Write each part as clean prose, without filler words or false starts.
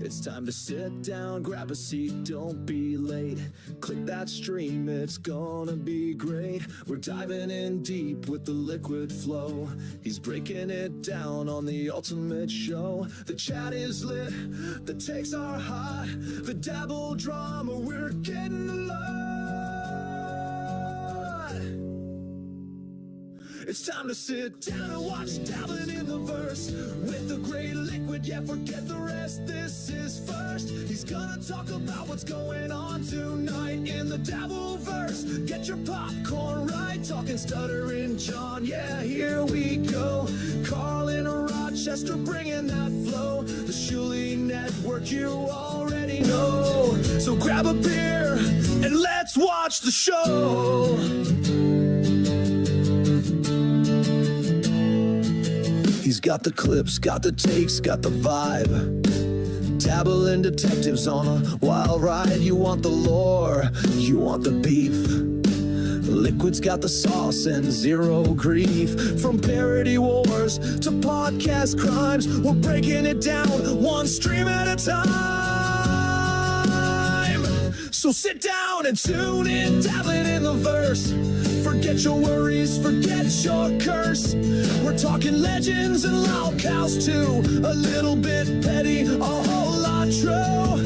It's time to sit down, grab a seat, don't be late. Click that stream, it's gonna be great. We're diving in deep with the liquid flow. He's breaking it down on the ultimate show. The chat is lit, the takes are hot. The dabble drama, we're getting alive. It's time to sit down and watch Dabbling in the verse with the great liquid, yeah, forget the rest. This is first. He's gonna talk about what's going on tonight in the Dabble verse. Get your popcorn right, talking Stuttering John, yeah, here we go. Carl in Rochester bringing that flow. The Shuley Network, you already know. So grab a beer and let's watch the show. He's got the clips, got the takes, got the vibe. Dabbling detectives on a wild ride. You want the lore, you want the beef. Liquid's got the sauce and zero grief. From parody wars to podcast crimes, we're breaking it down one stream at a time. So sit down and tune in, dabbling in the verse. Forget your worries, forget your curse. We're talking legends and loud cows too. A little bit petty, a whole lot true.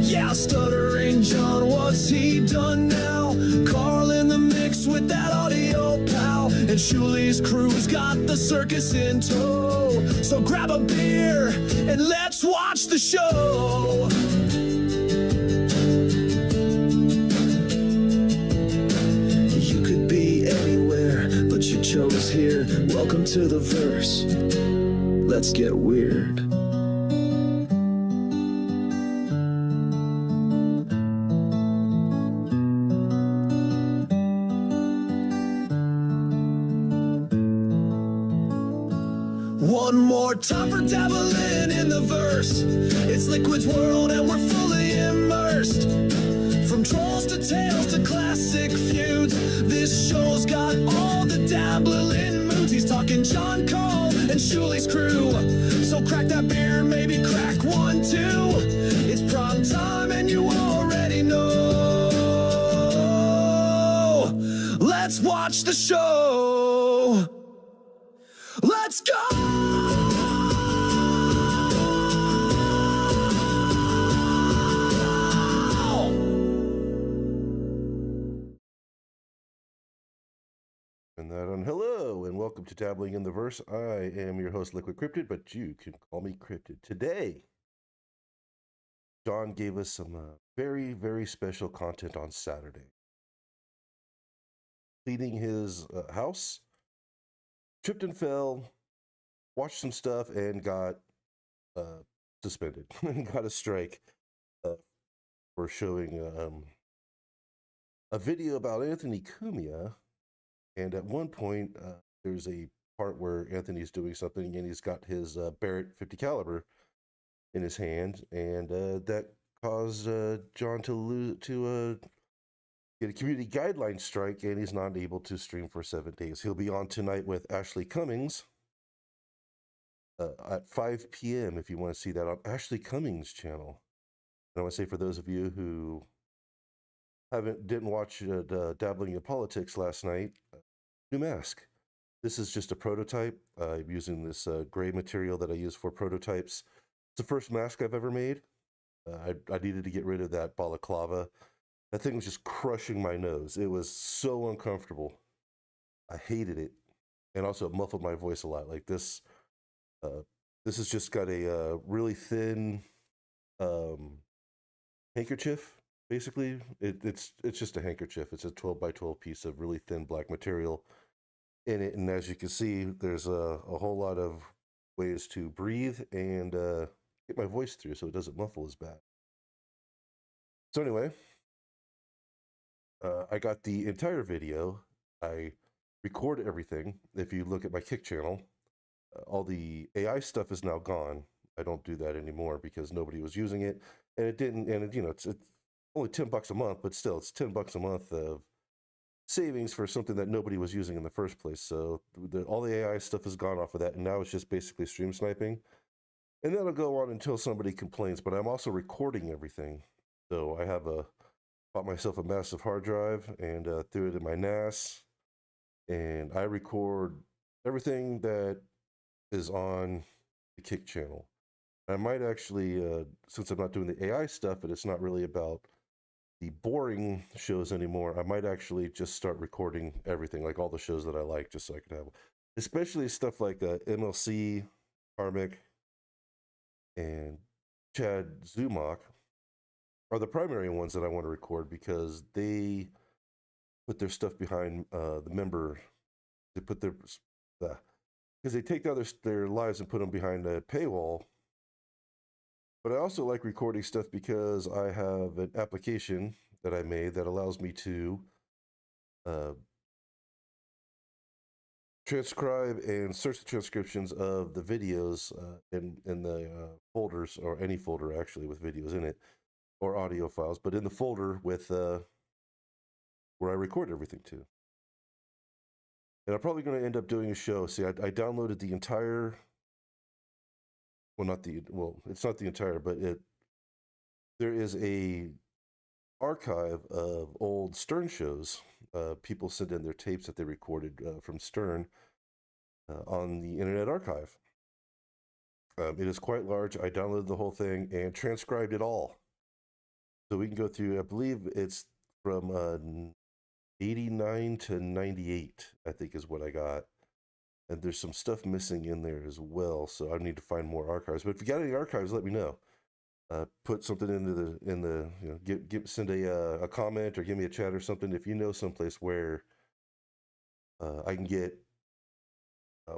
Yeah, Stuttering John, what's he done now? Carl in the mix with that audio pal. And Shuley's crew's got the circus in tow. So grab a beer and let's watch the show. You chose here. Welcome to the verse. Let's get weird. One more time for dabbling in the verse. It's Liquid's world and we're fully immersed. From trolls to tales to classic feuds, this show's got all the dabbling moods. He's talking John, Carl, and Shuley's crew. So crack that beer, maybe crack one too. It's prime time and you already know. Let's watch the show. Let's go! And that on hello and welcome to Dabbling in the Verse. I am your host, Liquid Cryptid, but you can call me Cryptid. Today, John gave us some very, very special content on Saturday. Cleaning his house, tripped and fell, watched some stuff, and got suspended. Got a strike for showing a video about Anthony Cumia. And at one point, there's a part where Anthony's doing something, and he's got his Barrett 50 caliber in his hand, and that caused John to get a community guideline strike, and he's not able to stream for 7 days. He'll be on tonight with Ashley Cummings at 5 p.m. if you want to see that on Ashley Cummings' channel. And I want to say for those of you who didn't watch Dabbling in Politics last night, new mask. This is just a prototype. I'm using this gray material that I use for prototypes. It's the first mask I've ever made. I needed to get rid of that balaclava. That thing was just crushing my nose. It was so uncomfortable. I hated it. And also it muffled my voice a lot. Like this has just got a really thin handkerchief. Basically, it's just a handkerchief. It's a 12 by 12 piece of really thin black material in it. And as you can see, there's a whole lot of ways to breathe and get my voice through so it doesn't muffle as bad. So anyway, I got the entire video. I recorded everything. If you look at my Kick channel, all the AI stuff is now gone. I don't do that anymore because nobody was using it. And it didn't, and it, it's only $10 a month, but still, it's $10 a month of savings for something that nobody was using in the first place. So all the AI stuff has gone off of that, and now it's just basically stream sniping. And that'll go on until somebody complains, but I'm also recording everything. So I have bought myself a massive hard drive and threw it in my NAS, and I record everything that is on the Kick channel. I might actually, since I'm not doing the AI stuff, and it's not really about the boring shows anymore, I might actually just start recording everything, like all the shows that I like, just so I can have, especially stuff like MLC, Karmic, and Chad Zumach are the primary ones that I want to record because they put their stuff behind the member. They put their because they take their lives and put them behind a paywall. But I also like recording stuff because I have an application that I made that allows me to transcribe and search the transcriptions of the videos in the folders, or any folder actually with videos in it, or audio files, but in the folder with where I record everything to. And I'm probably going to end up doing a show. See, I downloaded the entire, it's not the entire, but there is a archive of old Stern shows. People send in their tapes that they recorded from Stern on the Internet Archive. It is quite large. I downloaded the whole thing and transcribed it all. So we can go through, I believe it's from 89 to 98, I think is what I got. And there's some stuff missing in there as well. So I need to find more archives. But if you got any archives, let me know. Put something in the send a comment or give me a chat or something if you know someplace where I can get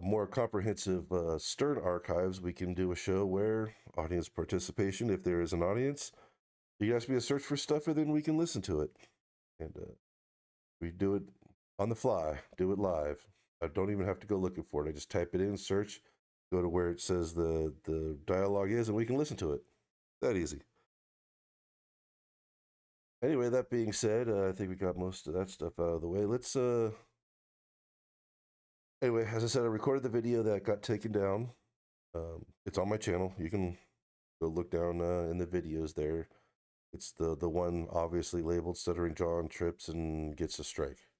more comprehensive Stern archives. We can do a show where audience participation, if there is an audience, you ask me to search for stuff and then we can listen to it, and we do it on the fly, do it live. I don't even have to go looking for it. I just type it in, search, go to where it says the dialogue is, and we can listen to it. That easy. Anyway, that being said, I think we got most of that stuff out of the way. Let's anyway, as I said, I recorded the video that got taken down. It's on my channel. You can go look down in the videos there. It's the one obviously labeled Stuttering John trips and gets a strike.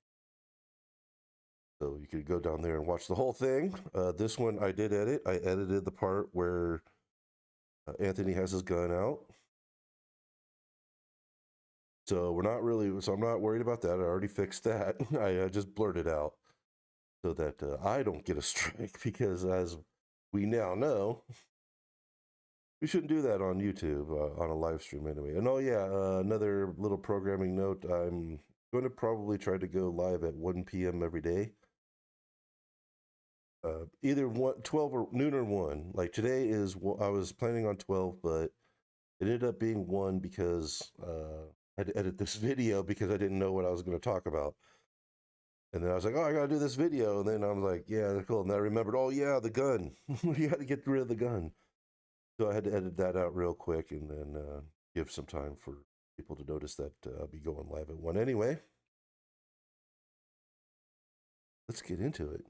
So you could go down there and watch the whole thing. This one I did edit. I edited the part where Anthony has his gun out. So I'm not worried about that. I already fixed that. I just blurted out so that I don't get a strike, because as we now know, we shouldn't do that on YouTube on a live stream anyway. And oh yeah, another little programming note. I'm going to probably try to go live at 1 p.m. every day. Either 12 or noon or 1. Like today is, I was planning on 12, but it ended up being 1 because I had to edit this video because I didn't know what I was going to talk about. And then I was like, oh, I got to do this video. And then I was like, yeah, cool. And then I remembered, oh yeah, the gun. You got to get rid of the gun. So I had to edit that out real quick and then give some time for people to notice that I'll be going live at 1 anyway. Let's get into it.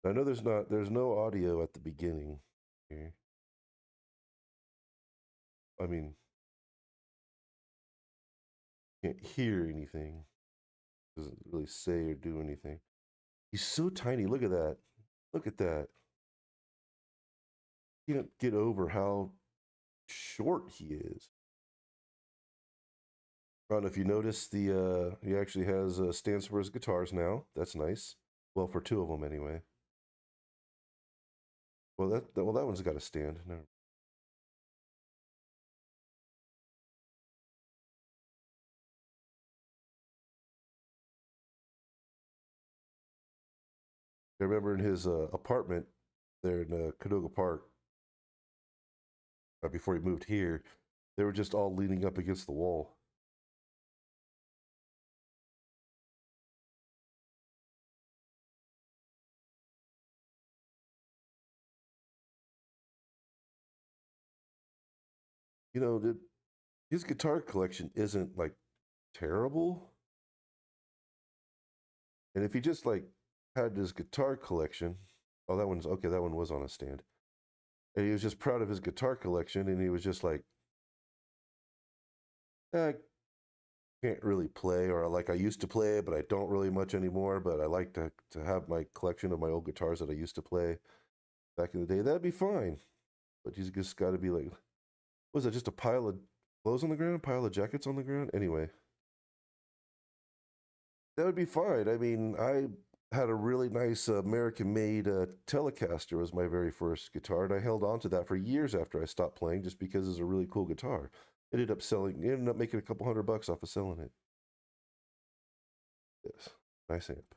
I know there's no audio at the beginning here. I mean, can't hear anything. Doesn't really say or do anything. He's so tiny. Look at that. Look at that. You can't get over how short he is. I don't know if you notice he actually has stands for his guitars now. That's nice. Well, for 2 of them anyway. Well, that one's got a stand. No. I remember in his apartment there in Canoga Park, before he moved here, they were just all leaning up against the wall. You know, his guitar collection isn't like terrible. And if he just like had his guitar collection. Oh, that one's okay. That one was on a stand. And he was just proud of his guitar collection. And he was just like, I can't really play, or like I used to play, but I don't really much anymore. But I like to have my collection of my old guitars that I used to play back in the day. That'd be fine. But you just got to be like, was it just a pile of clothes on the ground, pile of jackets on the ground? Anyway, that would be fine. I mean, I had a really nice American-made Telecaster was my very first guitar, and I held on to that for years after I stopped playing, just because it's a really cool guitar. Ended up making a couple $100 off of selling it. Yes, nice amp.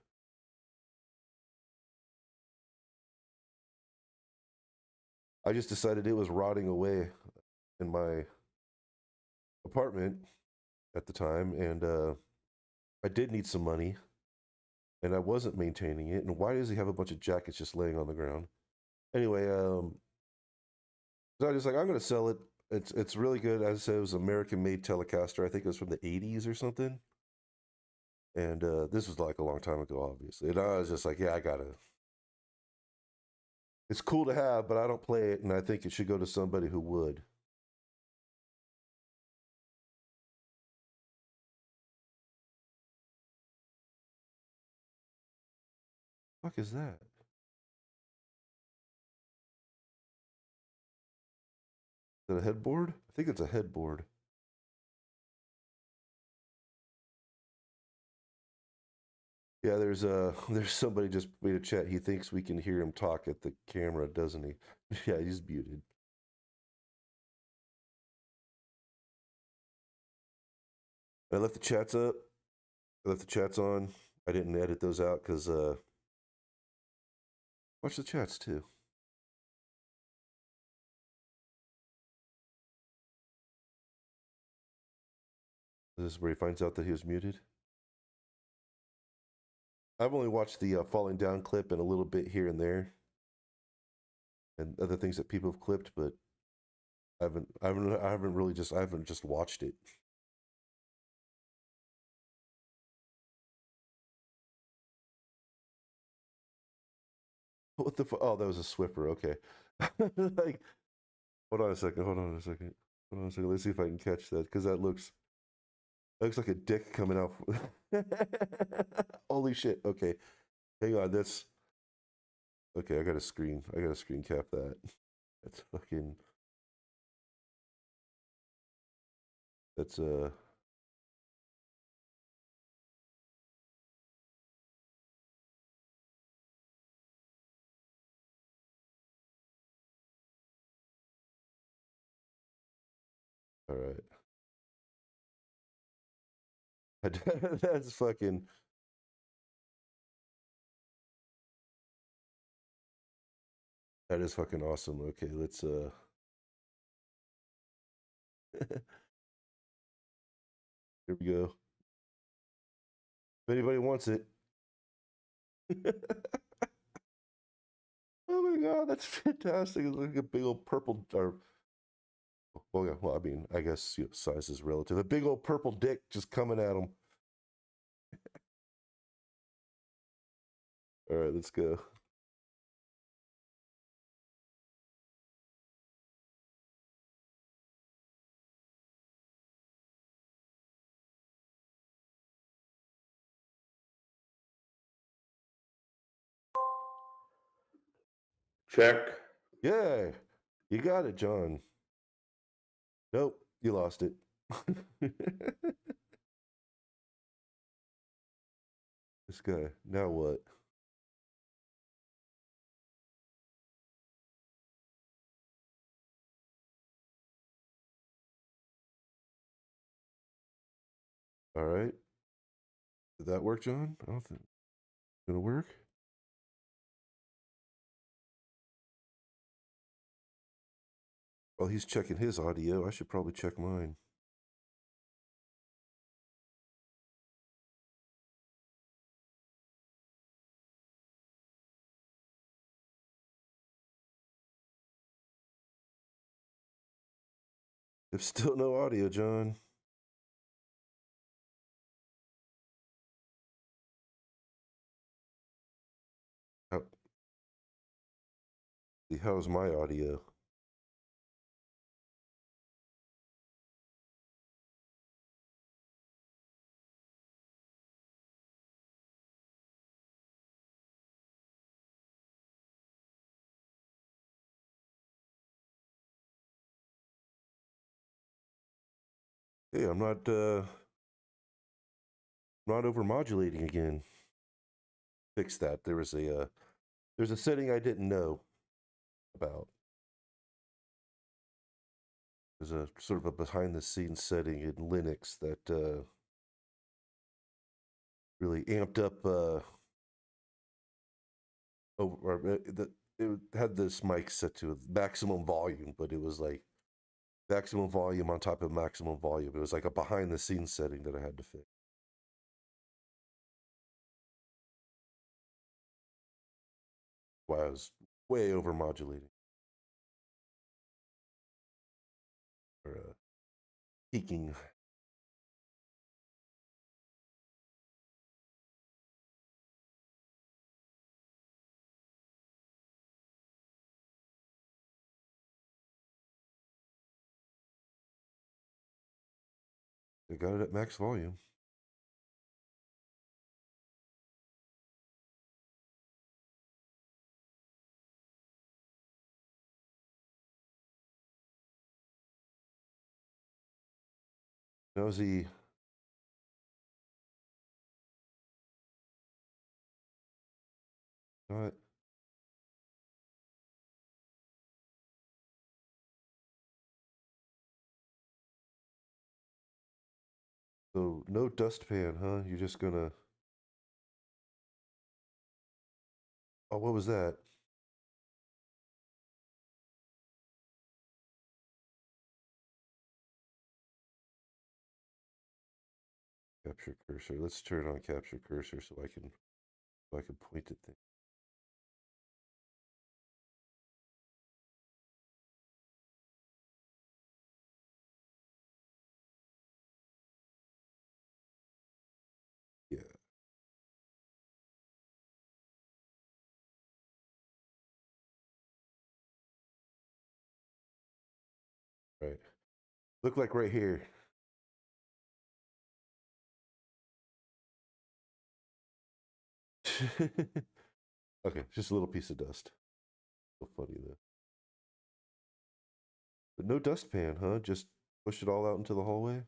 I just decided it was rotting away in my apartment at the time, and I did need some money, and I wasn't maintaining it. And why does he have a bunch of jackets just laying on the ground? Anyway, so I was like, I'm gonna sell it. It's really good. As I said, it was American made Telecaster. I think it was from the 80s or something. And this was like a long time ago, obviously. And I was just like, yeah, I gotta. It's cool to have, but I don't play it, and I think it should go to somebody who would. Fuck is that? Is that a headboard? I think it's a headboard. Yeah, there's somebody just made a chat. He thinks we can hear him talk at the camera, doesn't he? Yeah, he's muted. I left the chats up. I left the chats on. I didn't edit those out because watch the chats too. This is where he finds out that he was muted. I've only watched the falling down clip and a little bit here and there, and other things that people have clipped, but I haven't just watched it. What the oh, that was a Swiffer. Okay. Like, hold on a second. Hold on a second. Hold on a second. Let's see if I can catch that, because that looks like a dick coming out. Holy shit. Okay. Hang on. That's okay. I got to screen cap that. That's fucking. That's all right. That's fucking. That is fucking awesome. Okay, let's here we go. If anybody wants it. Oh my god, that's fantastic. It's like a big old purple or well, yeah, well, I mean, I guess size is relative. A big old purple dick just coming at him. All right, let's go. Check. Yeah, you got it, John. Nope, you lost it. This guy. Now what? All right. Did that work, John? I don't think it's gonna work. Well, he's checking his audio. I should probably check mine. There's still no audio, John. how's my audio? Hey, I'm not overmodulating again. Fix that. There's a setting I didn't know about. There's a sort of a behind the scenes setting in Linux that really amped up it had this mic set to maximum volume, but it was like maximum volume on top of maximum volume. It was like a behind the scenes setting that I had to fix. Why I was way over modulating or peaking. I got it at max volume. Nosy. Not. So no dustpan, huh? You're just gonna. Oh, what was that? Capture cursor. Let's turn on capture cursor so I can point at things. Yeah. Right. Look like right here. Okay, just a little piece of dust. So funny though. But no dustpan, huh? Just push it all out into the hallway.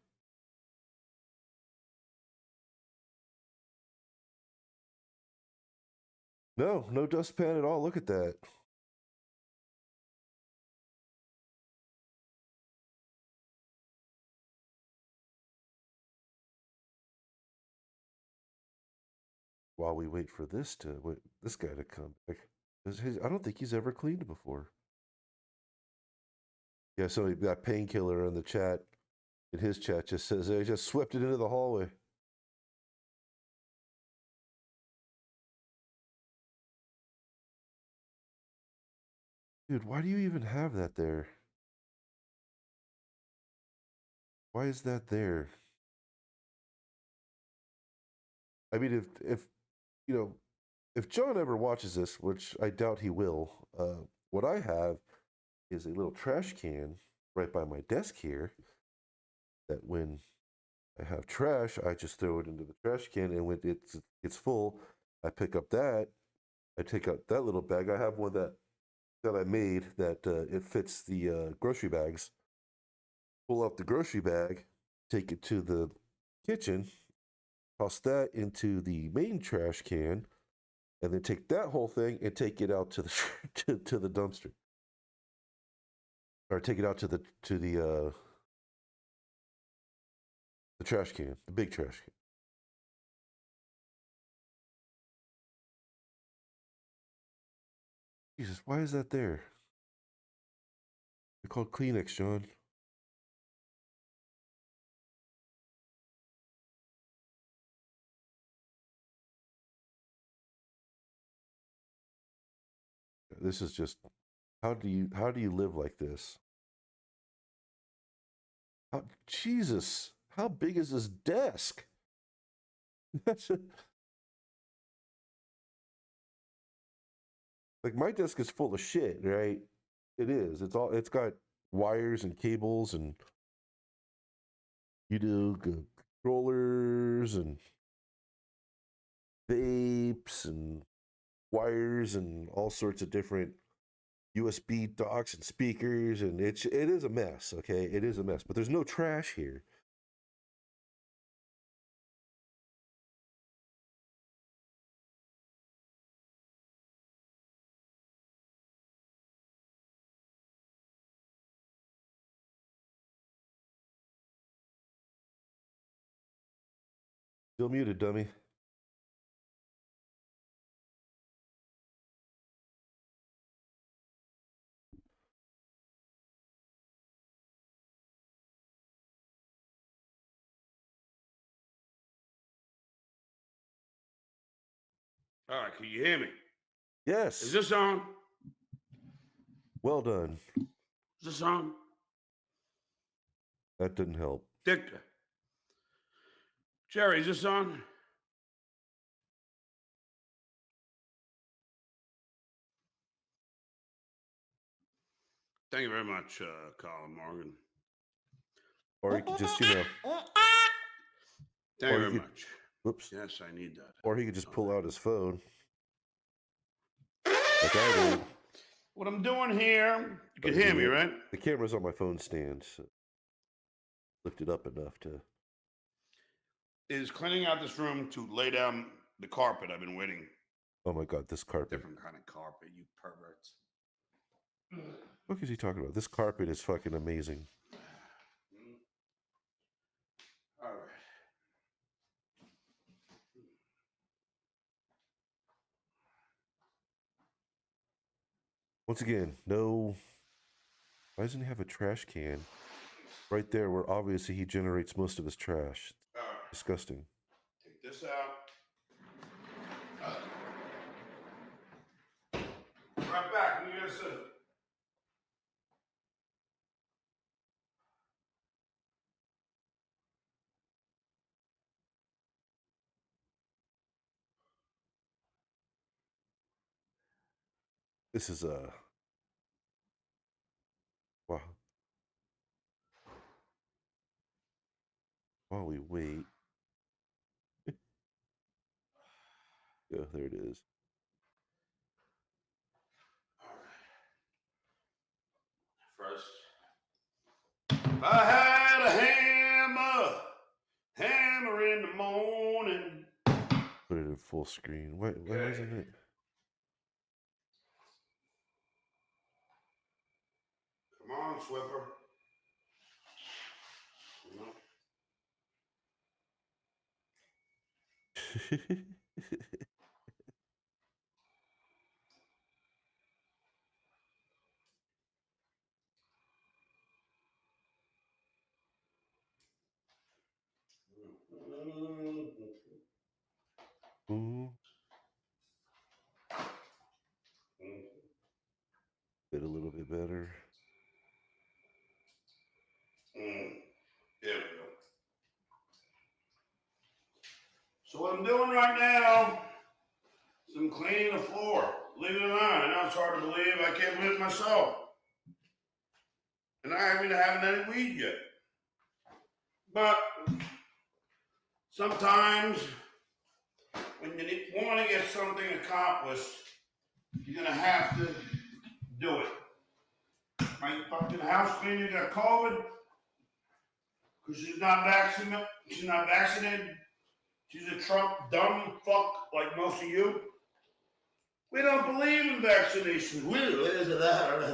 No, no dustpan at all. Look at that. While we wait for this guy to come back. I don't think he's ever cleaned before. Yeah, so that painkiller in the chat, in his chat, just says they just swept it into the hallway. Dude, why do you even have that there? Why is that there? I mean, if you know, if John ever watches this, which I doubt he will, what I have is a little trash can right by my desk here. That when I have trash, I just throw it into the trash can, and when it's full, I pick up that. I take out that little bag. I have one that I made that it fits the grocery bags. Pull out the grocery bag, take it to the kitchen, toss that into the main trash can, and then take that whole thing and take it out to the to the dumpster, or take it out to the trash can, the big trash can. Jesus, why is that there? They're called Kleenex, John. This is just how do you live like this? Jesus, how big is this desk? That's Like my desk is full of shit, right? It is. It's got wires and cables and controllers and vapes and wires and all sorts of different USB docks and speakers, and it is a mess. Okay, it is a mess. But there's no trash here. Still muted, dummy. All right, can you hear me? Yes. Is this on? Well done. Is this on? That didn't help. Victor. Jerry, is this on? Thank you very much, Colin Morgan. Or you could just, Thank you very much. Whoops. Yes, I need that. Or he could just pull out his phone. Like I did. What I'm doing here, you can hear me, right? The camera's on my phone stand, so lift it up enough to. Is cleaning out this room to lay down the carpet. I've been waiting. Oh my God, this carpet. Different kind of carpet, you perverts. What is he talking about? This carpet is fucking amazing. All right. Once again, no. Why doesn't he have a trash can right there where obviously he generates most of his trash? All right. Disgusting. Take this out. Right back. Let me get a scissors. This is wow. While we wait. Yeah, there it is. All right. First, if I had a hammer in the morning. Put it in full screen. Why isn't it? Come on, Swiffer. Fit a little bit better. There we go. So what I'm doing right now is I'm cleaning the floor. Believe it or not, I know it's hard to believe. I can't believe it myself. And I haven't even had any weed yet. But sometimes when you want to get something accomplished, you're going to have to do it. My fucking house cleaner got COVID because she's not vaccinated. She's a Trump dumb fuck like most of you. We don't believe in vaccinations.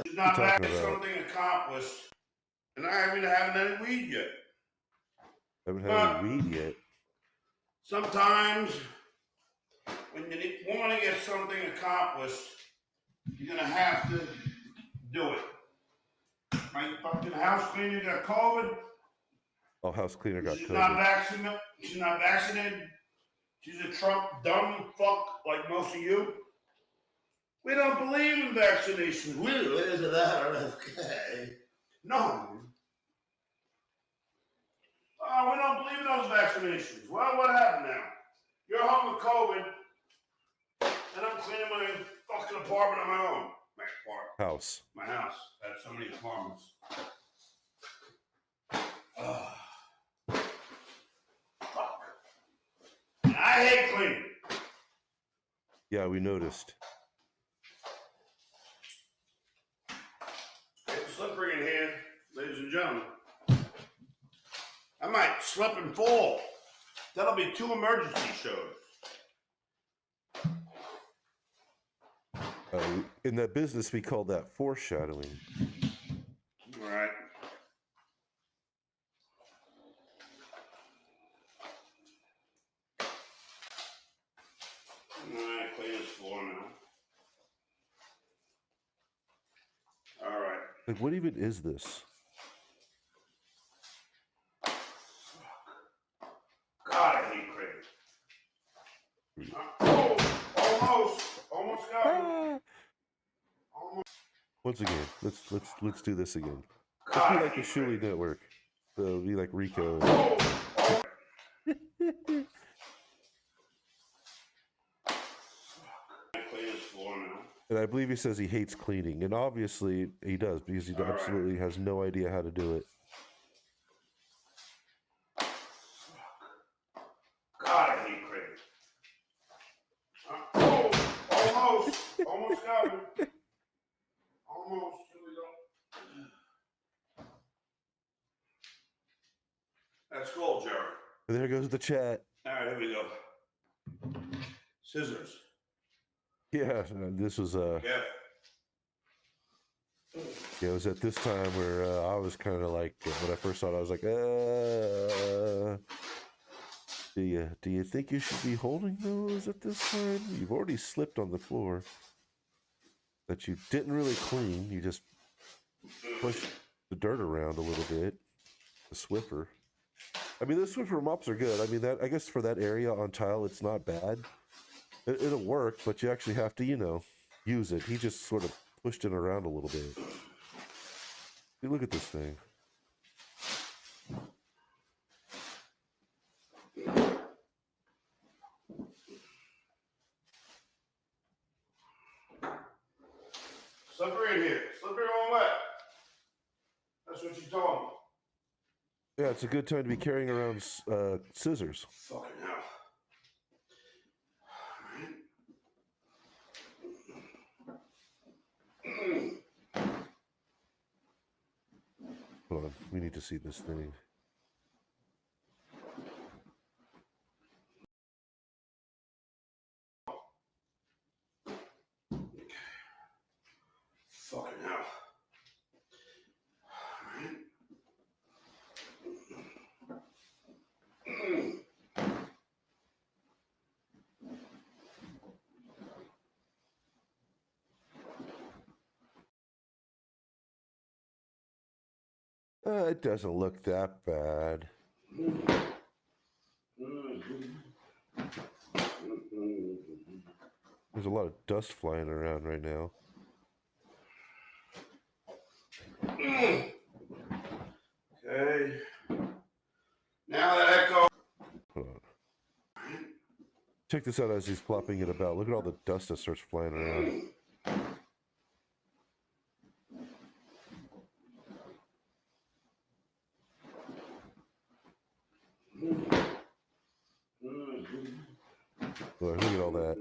She's not vaccinated. Something accomplished. And I haven't had any weed yet. Haven't had any weed yet. Sometimes when you want to get something accomplished, you're going to have to do it. My fucking house cleaner got COVID. Oh, house cleaner got She's COVID. She's not vaccinated. She's a Trump dumb fuck like most of you. We don't believe in vaccinations. Okay. No. We don't believe in those vaccinations. Well, what happened now? You're home with COVID, and I'm cleaning my fucking apartment of my own. My apartment. House. My house. I have so many apartments. Fuck. And I hate cleaning. Yeah, we noticed. It's slippery in here, ladies and gentlemen. I might slip and fall. That'll be 2 emergency shows. In that business, we call that foreshadowing. All right. All right, clean this floor now. All right. Like, what even is this? God, I hate cleaning. Oh, almost got me. Almost. Once again, let's do this again. Let's God, be like the Shuli Network. So be like Rico. Oh. Clean this floor now. And I believe he says he hates cleaning, and obviously he does because he absolutely has no idea how to do it. God, I hate cleaning. Oh, almost got me. Almost. Here we go. That's cool, Jerry. And there goes the chat. All right, here we go. Scissors. Yeah, and this was Yeah. yeah, it was at this time where I was kind of like, when I first saw it, I was like, do you think you should be holding those at this time? You've already slipped on the floor that you didn't really clean. You just pushed the dirt around a little bit. The Swiffer. I mean, the Swiffer mops are good. I mean, that I guess for that area on tile, it's not bad. It'll work, but you actually have to, you know, use it. He just sort of pushed it around a little bit. Hey, look at this thing. Slippery in here. Slippery all wet. That's what you told me. Yeah, it's a good time to be carrying around scissors. Fucking hell. Hold on, we need to see this thing. Fucking hell. It doesn't look that bad. There's a lot of dust flying around right now. Okay. Now that echo. Hold on. Check this out as he's plopping it about. Look at all the dust that starts flying around. Look at all that.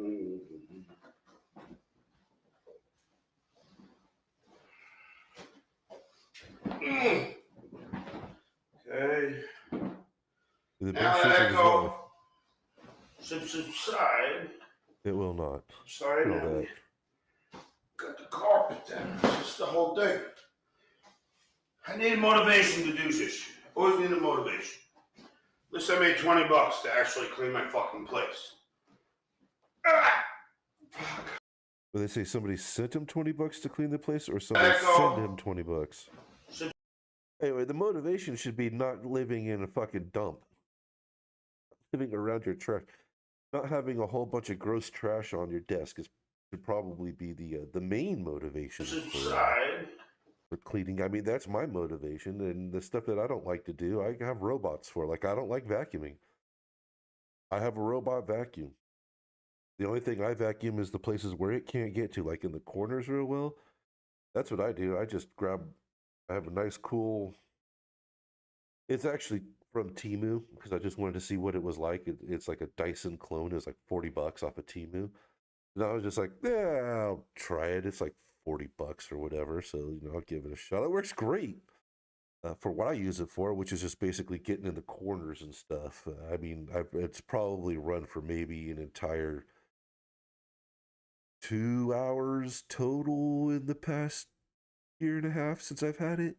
Okay. The Now best that shape of his echo life. subside. It will not. Sorry, Look at all now. that. Got the carpet down. It's just the whole thing. I need motivation to do this. Always need a motivation. At least I made $20 to actually clean my fucking place. Ah! But they say somebody sent him $20 to clean the place, or somebody Echo. sent him $20. Sub- Anyway, the motivation should be not living in a fucking dump. Living around your trash. Not having a whole bunch of gross trash on your desk should probably be the main motivation Subside. for cleaning. I mean, that's my motivation, and the stuff that I don't like to do, I have robots for. Like, I don't like vacuuming. I have a robot vacuum. The only thing I vacuum is the places where it can't get to, like in the corners real well. That's what I do. I have a nice cool, it's actually from Temu because I just wanted to see what it was like. It's like a Dyson clone. It's like $40 off of Temu. And I was just like, yeah, I'll try it. It's like $40 or whatever. So, I'll give it a shot. It works great for what I use it for, which is just basically getting in the corners and stuff. It's probably run for maybe an entire 2 hours total in the past year and a half since I've had it.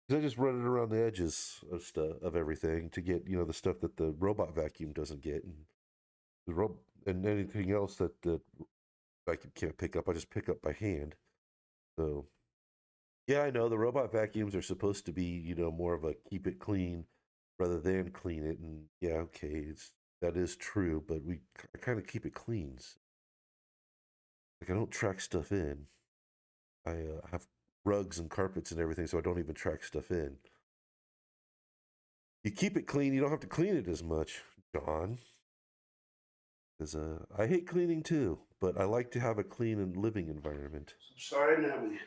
I just run it around the edges of stuff, of everything, to get the stuff that the robot vacuum doesn't get, and and anything else that the vacuum can't pick up. I just pick up by hand. So yeah, I know the robot vacuums are supposed to be more of a keep it clean rather than clean it, and yeah, okay, that is true, but I kind of keep it clean. Like I don't track stuff in. I have rugs and carpets and everything, so I don't even track stuff in. You keep it clean, you don't have to clean it as much, John. Because I hate cleaning too, but I like to have a clean and living environment. I'm sorry, now we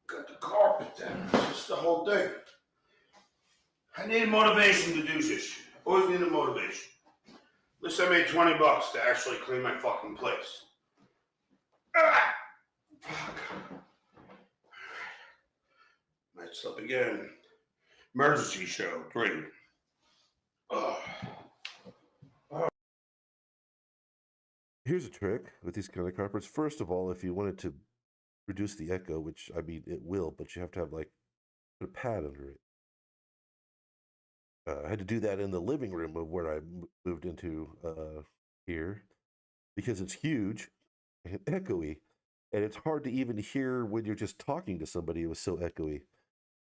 got the carpet down. It's just the whole thing. I need motivation to do this. Always need a motivation. At least I made $20 to actually clean my fucking place. Ah! Fuck. Might slip again. Emergency show 3. Here's a trick with these kind of carpets. First of all, if you wanted to reduce the echo, which it will, but you have to have put a pad under it. I had to do that in the living room of where I moved into here because it's huge and echoey, and it's hard to even hear when you're just talking to somebody. It was so echoey.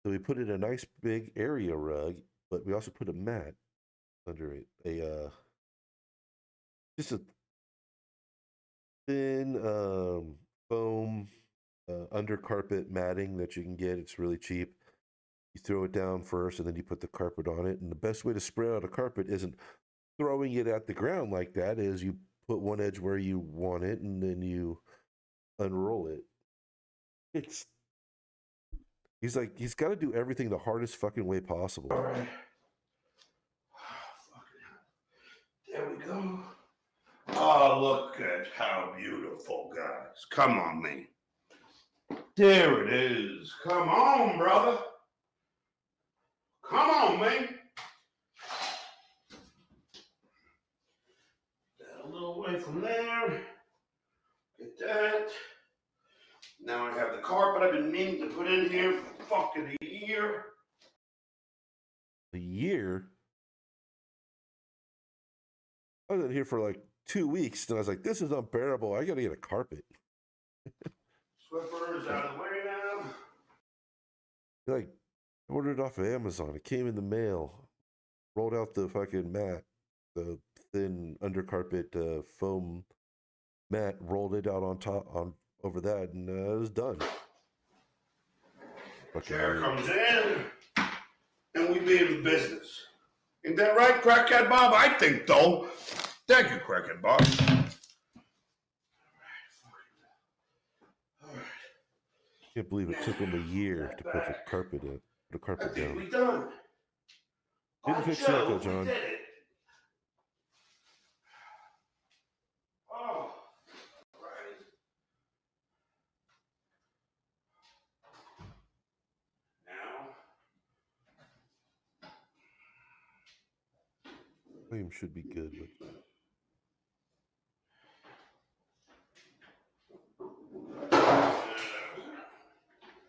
So we put in a nice big area rug, but we also put a mat under it. Just a thin foam under carpet matting that you can get. It's really cheap. You throw it down first, and then you put the carpet on it. And the best way to spread out a carpet isn't throwing it at the ground like that. Is you put one edge where you want it, and then you unroll it. He's got to do everything the hardest fucking way possible. All right. There we go. Oh, look at how beautiful, guys. Come on, man. There it is. Come on, brother. Come on, man. That a little way from there. Get that. Now I have the carpet I've been meaning to put in here for fucking a year. A year? I was in here for like 2 weeks, and I was like, this is unbearable. I got to get a carpet. Swiffer is out of the way now. Like, ordered off of Amazon. It came in the mail. Rolled out the fucking mat, the thin undercarpet foam mat. Rolled it out over that, and it was done. Chair comes in, and we be in business. Ain't that right, Crackhead Bob? I think so. Thank you, Crackhead Bob. Can't believe it took him a year to put the carpet in. The carpet down. We done. Didn't fix the echo, John. Did it. Oh, right. Now. Volume should be good, but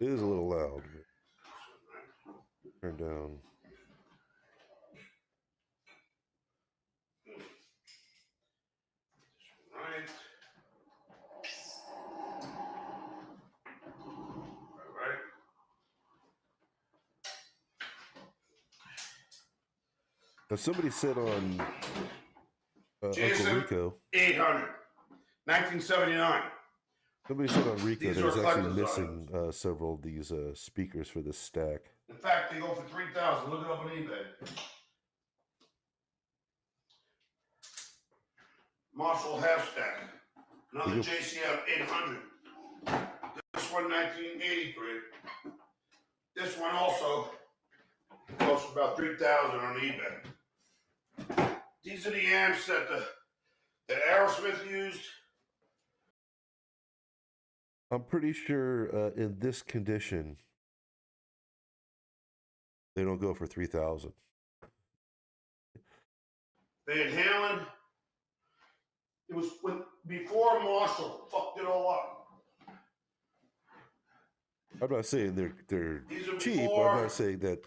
it is a little loud. Turn down. Right. Right. Now somebody said on Uncle GSM Rico. 800. 1979. Somebody said on Rico These that are he's actually collector's missing several of these speakers for this stack. In fact, they go for 3,000. Look it up on eBay. Marshall half stack. Another Yep. JCF 800. This one 1983. This one also goes for about 3,000 on eBay. These are the amps that Aerosmith used. I'm pretty sure in this condition, they don't go for 3,000. Van Halen. It was before Marshall fucked it all up. I'm not saying they're These are cheap. before. I'm not saying that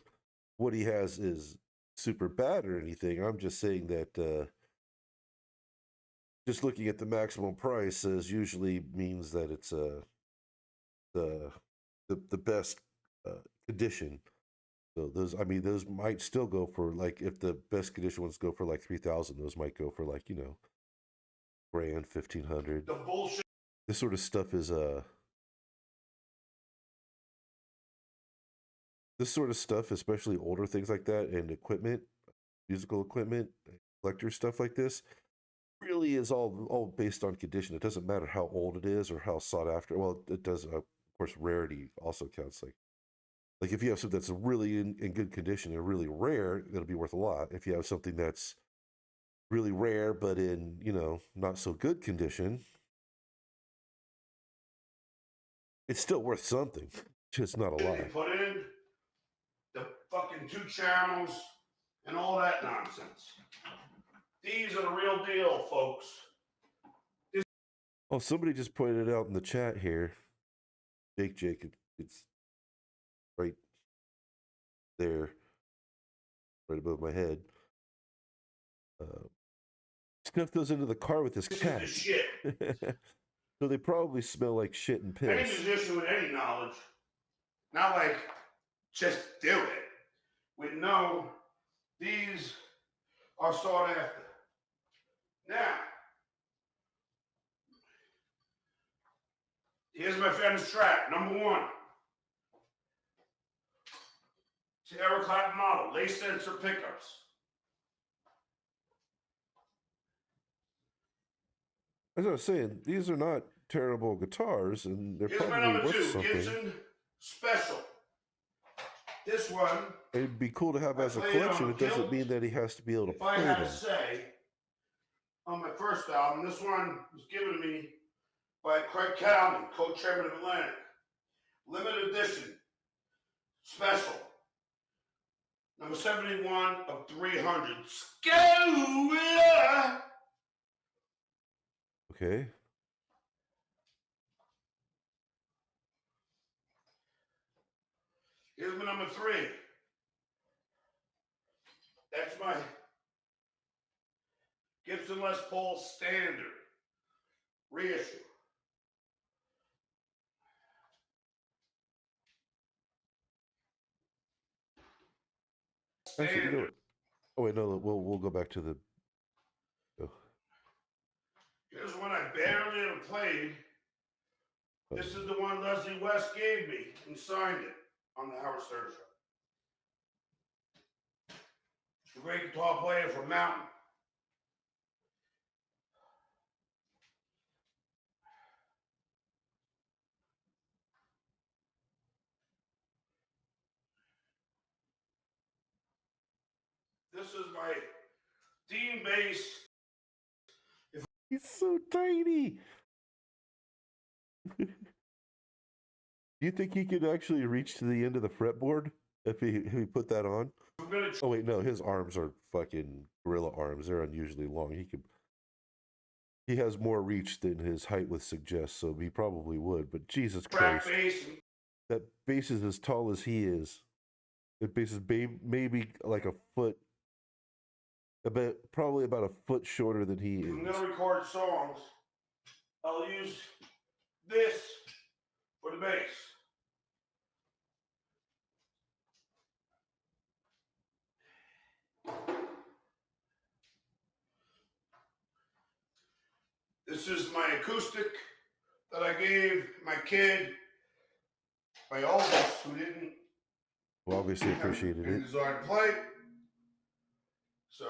what he has is super bad or anything. I'm just saying that just looking at the maximum price usually means that it's the best condition. So those might still go for, like, if the best condition ones go for like 3,000, those might go for like, grand, 1,500. The bullshit. This sort of stuff is this sort of stuff, especially older things like that, and equipment, musical equipment, collector stuff like this, really is all based on condition. It doesn't matter how old it is or how sought after. Well, it does. Of course, rarity also counts. Like if you have something that's really in good condition and really rare, it'll be worth a lot. If you have something that's really rare but in not so good condition, it's still worth something, just not a lot. They put in the fucking 2 channels and all that nonsense. These are the real deal, folks. Oh, somebody just pointed out in the chat here, Jake, it's right there, right above my head. Stuff goes into the car with this cat. This is the shit. So they probably smell like shit and Any piss. musician with any knowledge, not like just do it, would know these are sought after. Now, here's my Fender Strat, number 1. It's the Eric Clapton model, lace sensor pickups. As I was saying, these are not terrible guitars, and they're Here's my probably number worth 2, something. Gibson Special. This one, It'd be cool to have I as a played on collection. It doesn't Guilt. mean that he has to be able to if I play had them. to say, on my first album, this one was given to me by Craig Calvin, co-chairman of Atlantic. Limited edition, special, number 71 of 300. Scola! Okay. Here's my number 3. That's my Gibson Les Paul Standard reissue. Actually, Standard. oh wait, no, we'll go back to the. Oh. Here's one I barely ever played. This is the one Leslie West gave me and signed it on the Howard Stern Show. The great guitar player from Mountain. This is my Dean bass. He's so tiny. Do you think he could actually reach to the end of the fretboard if he put that on? Oh wait, no, his arms are fucking gorilla arms. They're unusually long. He has more reach than his height would suggest, so he probably would. But Jesus Christ, Bass. that bass is as tall as he is. That bass is maybe like a foot, probably about a foot shorter than he I'm is. gonna record songs. I'll use this for the bass. This is my acoustic that I gave my kid, my oldest, who didn't Well, obviously appreciated have it. a desire to play. So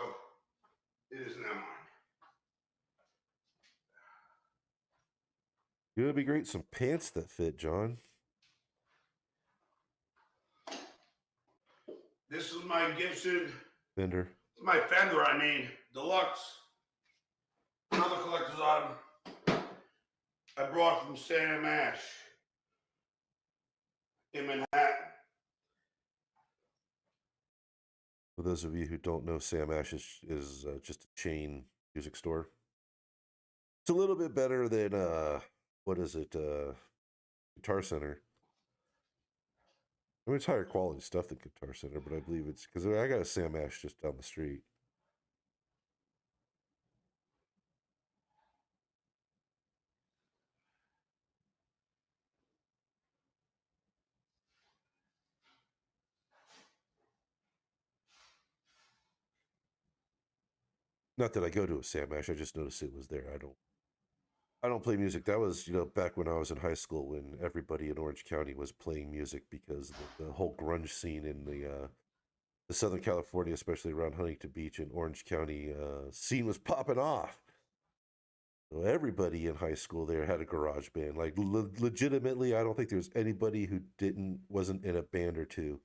it is now mine. You know, it'd be great some pants that fit, John. This is my Gibson. Fender. It's my Fender, I mean, Deluxe. Another collector's item I brought from Sam Ash in Manhattan. For those of you who don't know, Sam Ash is just a chain music store. It's a little bit better than what is it? Guitar Center. I mean, it's higher quality stuff than Guitar Center, but I believe it's because I got a Sam Ash just down the street. Not that I go to a Sam Ash, I just noticed it was there. I don't play music. That was, back when I was in high school when everybody in Orange County was playing music because the whole grunge scene in the Southern California, especially around Huntington Beach and Orange County, scene was popping off. So everybody in high school there had a garage band. Like legitimately, I don't think there's anybody who wasn't in a band or two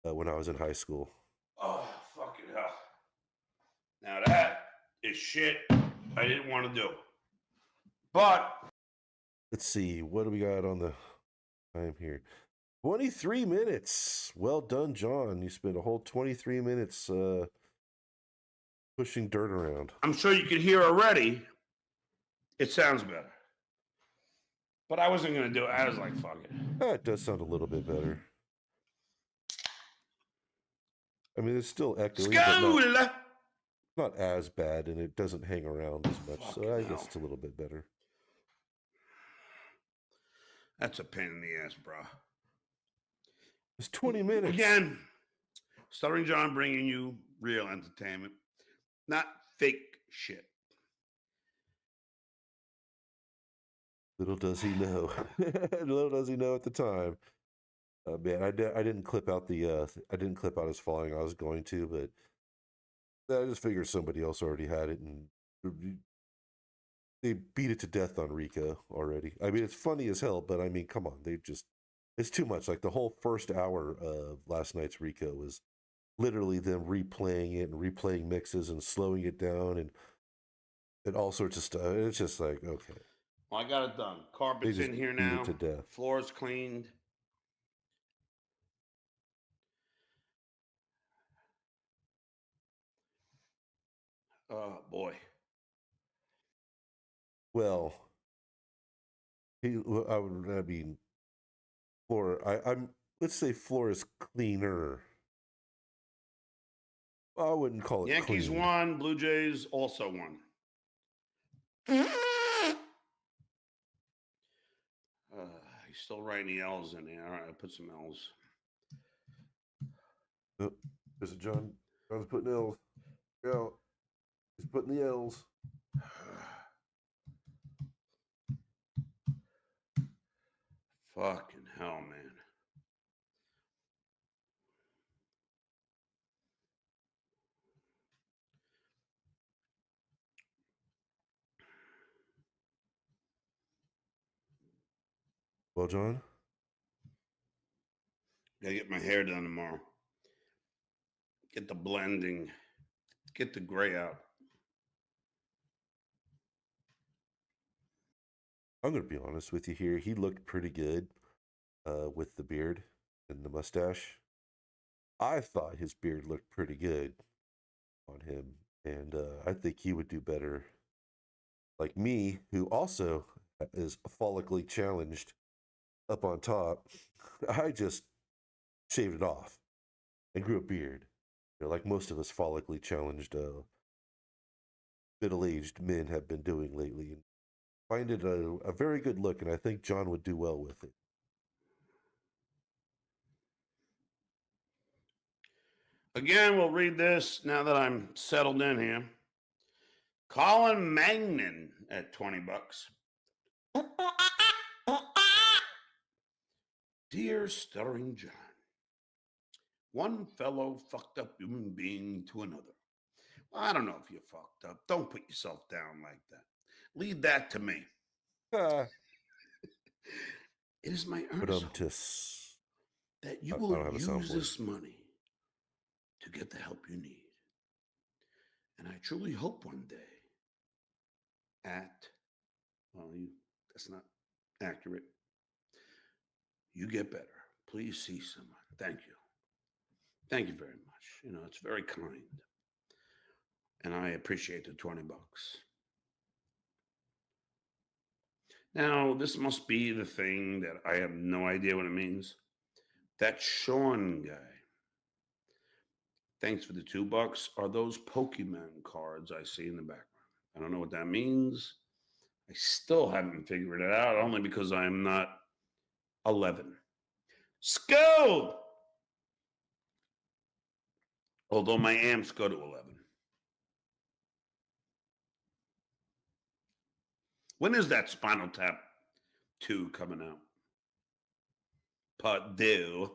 when I was in high school. Oh, fucking hell. Now that is shit I didn't want to do. But Let's see, what do we got on the time here? 23 minutes. Well done, John. You spent a whole 23 minutes pushing dirt around. I'm sure you can hear already. It sounds better. But I wasn't going to do it. I was like, fuck it. It does sound a little bit better. I mean, it's still echoey, but not as bad, and it doesn't hang around as much. Fucking So I hell. guess it's a little bit better. That's a pain in the ass, bro. It's 20 minutes. Again, Stuttering John bringing you real entertainment, not fake shit. Little does he know. Little does he know at the time. Man, I didn't clip out I didn't clip out his falling. I was going to, but I just figured somebody else already had it, and they beat it to death on Rico already. I mean, it's funny as hell, but I mean, come on, it's too much. Like the whole first hour of last night's Rico was literally them replaying it and replaying mixes and slowing it down and all sorts of stuff. It's just like, okay. Well, I got it done. Carpet's in here beat it now. to death. Floor's cleaned. Oh boy. Well, I mean, floor. Let's say floor is cleaner. I wouldn't call it Yankees clean. won. Blue Jays also won. He's still writing the L's in there. All right, I put some L's. Oh, there's a John. John's putting L's. Yeah, he's putting the L's. Fucking hell, man. Well, John, Gotta get my hair done tomorrow. Get the blending. Get the gray out. I'm going to be honest with you here. He looked pretty good with the beard and the mustache. I thought his beard looked pretty good on him, and I think he would do better. Like me, who also is follically challenged up on top, I just shaved it off and grew a beard. Like most of us follically challenged middle-aged men have been doing lately. And find it a very good look, and I think John would do well with it. Again, we'll read this now that I'm settled in here. Colin Magnan at $20. Dear Stuttering John, one fellow fucked up human being to another. Well, I don't know if you fucked up. Don't put yourself down like that. Leave that to me. It is my But earnest hope tis. that you I will don't have a sound use for it. this money to get the help you need. And I truly hope one day that's not accurate. You get better. Please see someone. Thank you. Thank you very much. You know, it's very kind. And I appreciate the $20. Now, this must be the thing that I have no idea what it means. That Sean guy. Thanks for the $2. Are those Pokemon cards I see in the background? I don't know what that means. I still haven't figured it out, only because I'm not 11. Skull! Although my amps go to 11. When is that Spinal Tap 2 coming out? Part 2.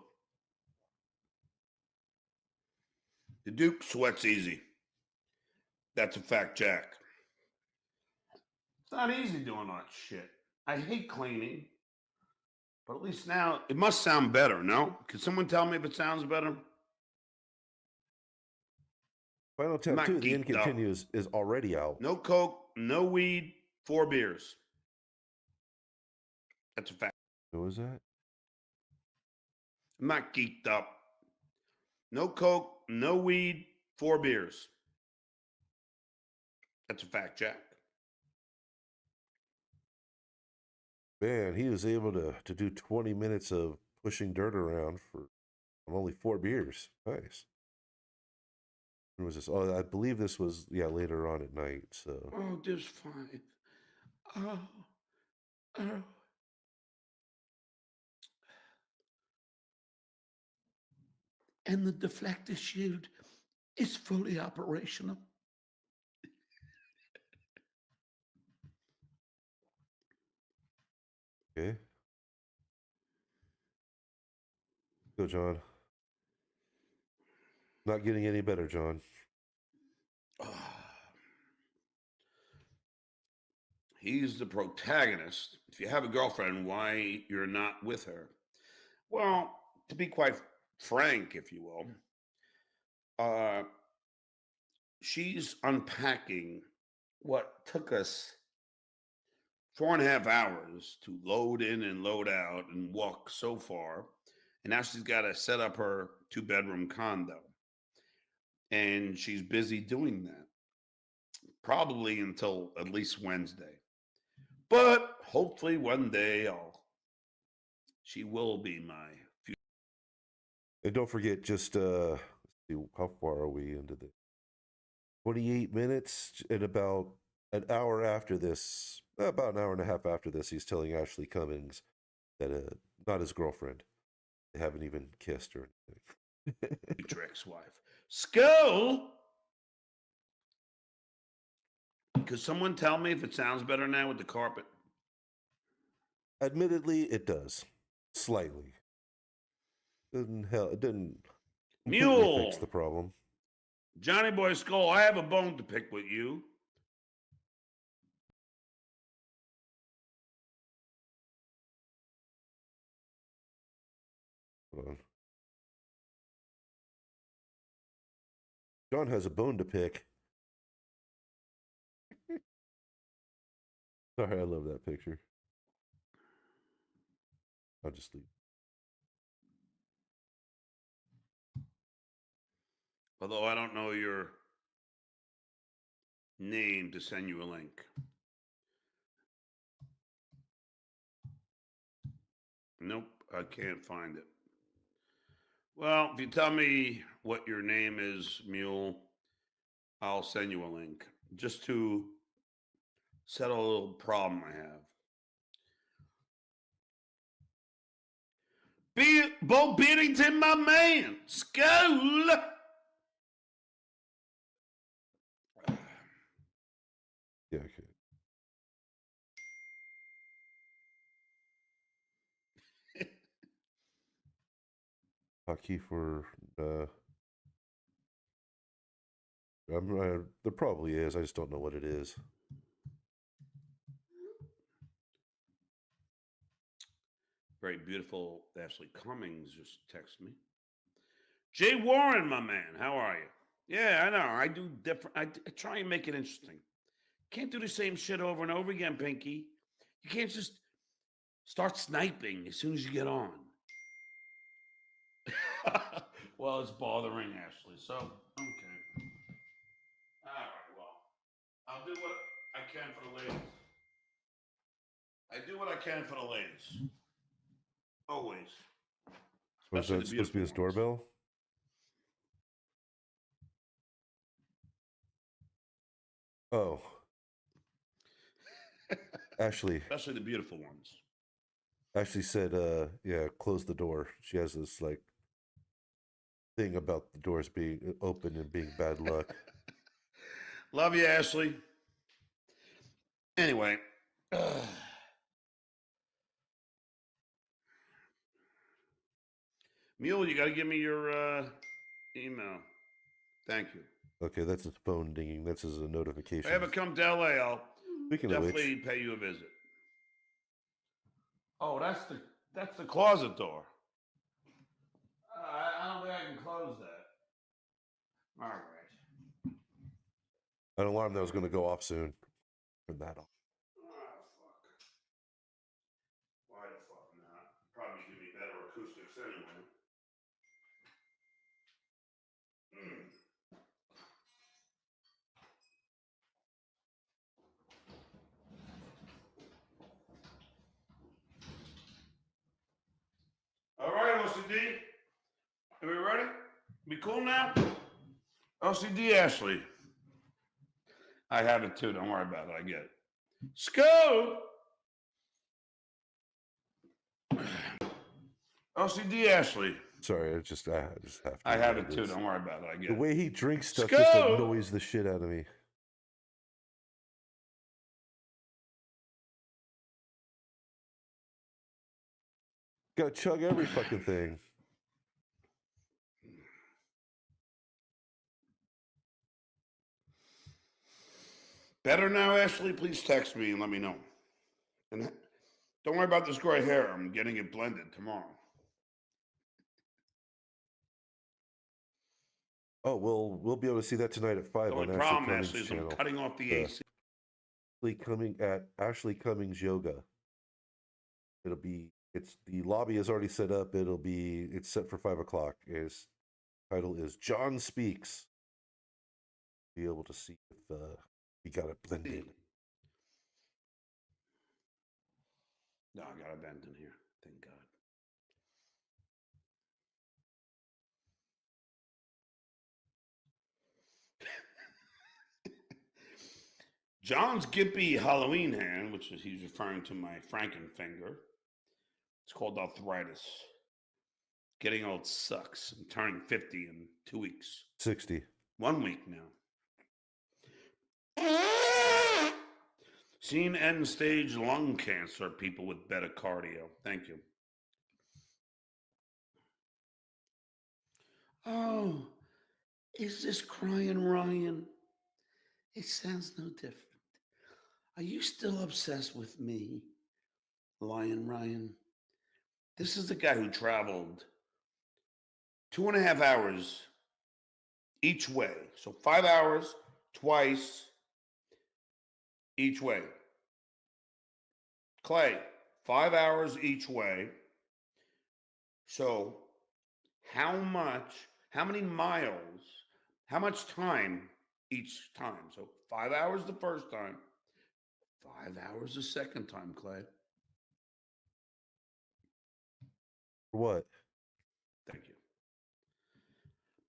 The Duke sweats easy. That's a fact, Jack. It's not easy doing all that shit. I hate cleaning. But at least now, it must sound better, no? Can someone tell me if it sounds better? Final Tap 2, the end continues, is already out. No coke, no weed, 4 beers. That's a fact. What was that? I'm not geeked up. No coke, no weed, 4 beers. That's a fact, Jack. Man, he was able to do 20 minutes of pushing dirt around for only 4 beers. Nice. When was this? Oh, I believe this was, later on at night. So. Oh, there's 5. Oh. And the deflector shield is fully operational. Okay. Go, John. Not getting any better, John. He's the protagonist. If you have a girlfriend, why you're not with her? Well, to be quite frank, if you will, she's unpacking what took us 4.5 hours to load in and load out and walk so far. And now she's got to set up her 2-bedroom condo. And she's busy doing that, probably until at least Wednesday. But hopefully one day she will be my future. And don't forget, just let's see, how far are we into this? 28 minutes, and about an hour after this, about an hour and a half after this, he's telling Ashley Cummings that not his girlfriend. They haven't even kissed or anything. Future ex-wife. Skull! Could someone tell me if it sounds better now with the carpet? Admittedly, it does. Slightly. It didn't Mule! fix the problem. Johnny Boy Skull, I have a bone to pick with you. Hold on. John has a bone to pick. Sorry, I love that picture. I'll just leave. Although I don't know your name to send you a link. Nope, I can't find it. Well, if you tell me what your name is, Mule, I'll send you a link just to settle a little problem I have. Bo Beddington, my man. Skull. Yeah, okay. Hotkey for there probably is. I just don't know what it is. Very beautiful Ashley Cummings just texted me. Jay Warren, my man, how are you? Yeah, I know. I do different. I try and make it interesting. Can't do the same shit over and over again, Pinky. You can't just start sniping as soon as you get on. Well, it's bothering Ashley, so okay. All right, well, I'll do what I can for the ladies. I do what I can for the ladies. Always. Was Especially that the supposed to be his beautiful ones. doorbell? Oh, Ashley. Especially the beautiful ones. Ashley said, yeah, close the door. She has this like thing about the doors being open and being bad luck. Love you, Ashley. Anyway. Mule, you got to give me your email. Thank you. Okay, that's his phone dinging. That's his notification. If I ever come to LA, I'll Speaking of definitely which, pay you a visit. Oh, that's the closet door. I don't think I can close that. All right. an alarm that was going to go off soon. Turn that off. Oh, fuck. Why the fuck not? Probably give me better acoustics anyway. All right, OCD. Are we ready? We cool now? OCD Ashley. I have it too. Don't worry about it. I get it. Scope. OCD Ashley. Sorry, I just have to. I have it too. Don't worry about it. I get The it. way he drinks stuff just Scope. annoys the shit out of me. Gotta chug every fucking thing. Better now, Ashley? Please text me and let me know. And don't worry about this gray hair. I'm getting it blended tomorrow. Oh, we'll be able to see that tonight at 5 The on only Ashley problem, Cummings' Ashley, is channel. I'm cutting off the AC. Ashley Cummings Yoga. It's the lobby is already set up. It's set for 5 o'clock. His title is John Speaks. Be able to see if we got it blended. No, I got a vent in here. Thank God. John's gimpy Halloween hand, which is he's referring to my Frankenfinger. It's called arthritis. Getting old sucks. I'm turning 50 in 2 weeks. 60. 1 week now. Seen end stage lung cancer, people with better cardio. Thank you. Oh, is this crying Ryan? It sounds no different. Are you still obsessed with me, Lion Ryan? This is the guy who traveled 2.5 hours each way. So 5 hours twice each way. Clay, 5 hours each way. So how many miles, how much time each time? So 5 hours the first time, 5 hours the second time, Clay. For what? Thank you.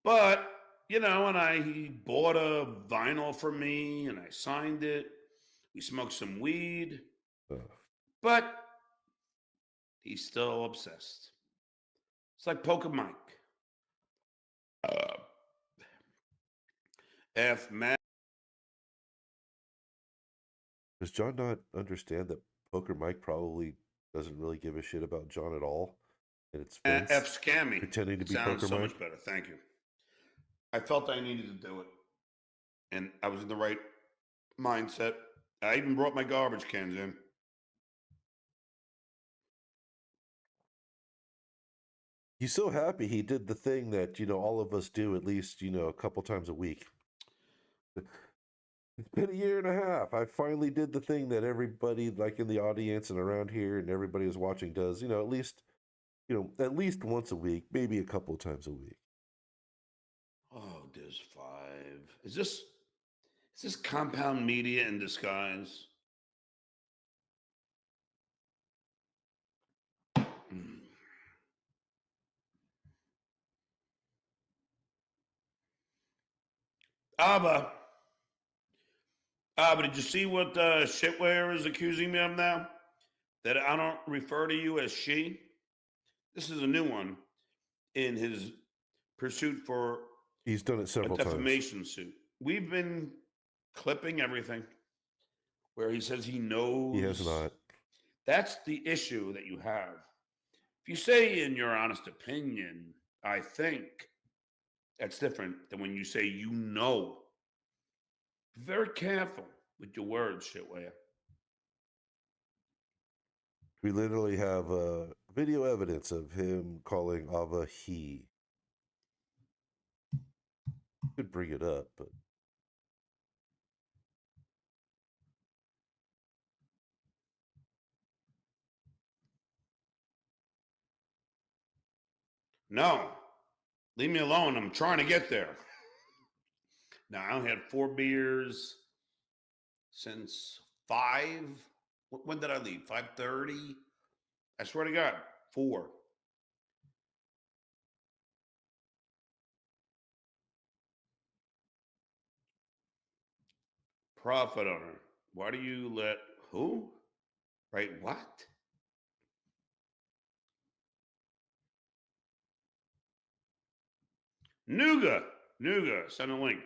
But, you know, and he bought a vinyl for me and I signed it. We smoked some weed. But he's still obsessed. It's like Poker Mike. F man. Does John not understand that Poker Mike probably doesn't really give a shit about John at all? And it's Vince F Scammy. pretending to be Sounds Poker so Mike? much better. Thank you. I felt I needed to do it. And I was in the right mindset. I even brought my garbage cans in. He's so happy he did the thing that, all of us do at least, a couple times a week. It's been a year and a half. I finally did the thing that everybody, like in the audience and around here and everybody who's watching does, at least once a week, maybe a couple of times a week. Oh, there's 5. Is this compound media in disguise? Mm. Abba, did you see what Shitware is accusing me of now? That I don't refer to you as she? This is a new one in his pursuit for He's done it a several times. defamation suit. We've been clipping everything where he says he knows. He has not. That's the issue that you have. If you say in your honest opinion, I think, that's different than when you say you know. Be very careful with your words, Shitware. We literally have video evidence of him calling Ava he. Could bring it up, but No, leave me alone. I'm trying to get there. Now, I only had 4 beers since 5. When did I leave? 5:30? I swear to God, 4. Profit owner. Why do you let who? Right? What? Nuga. Send a link.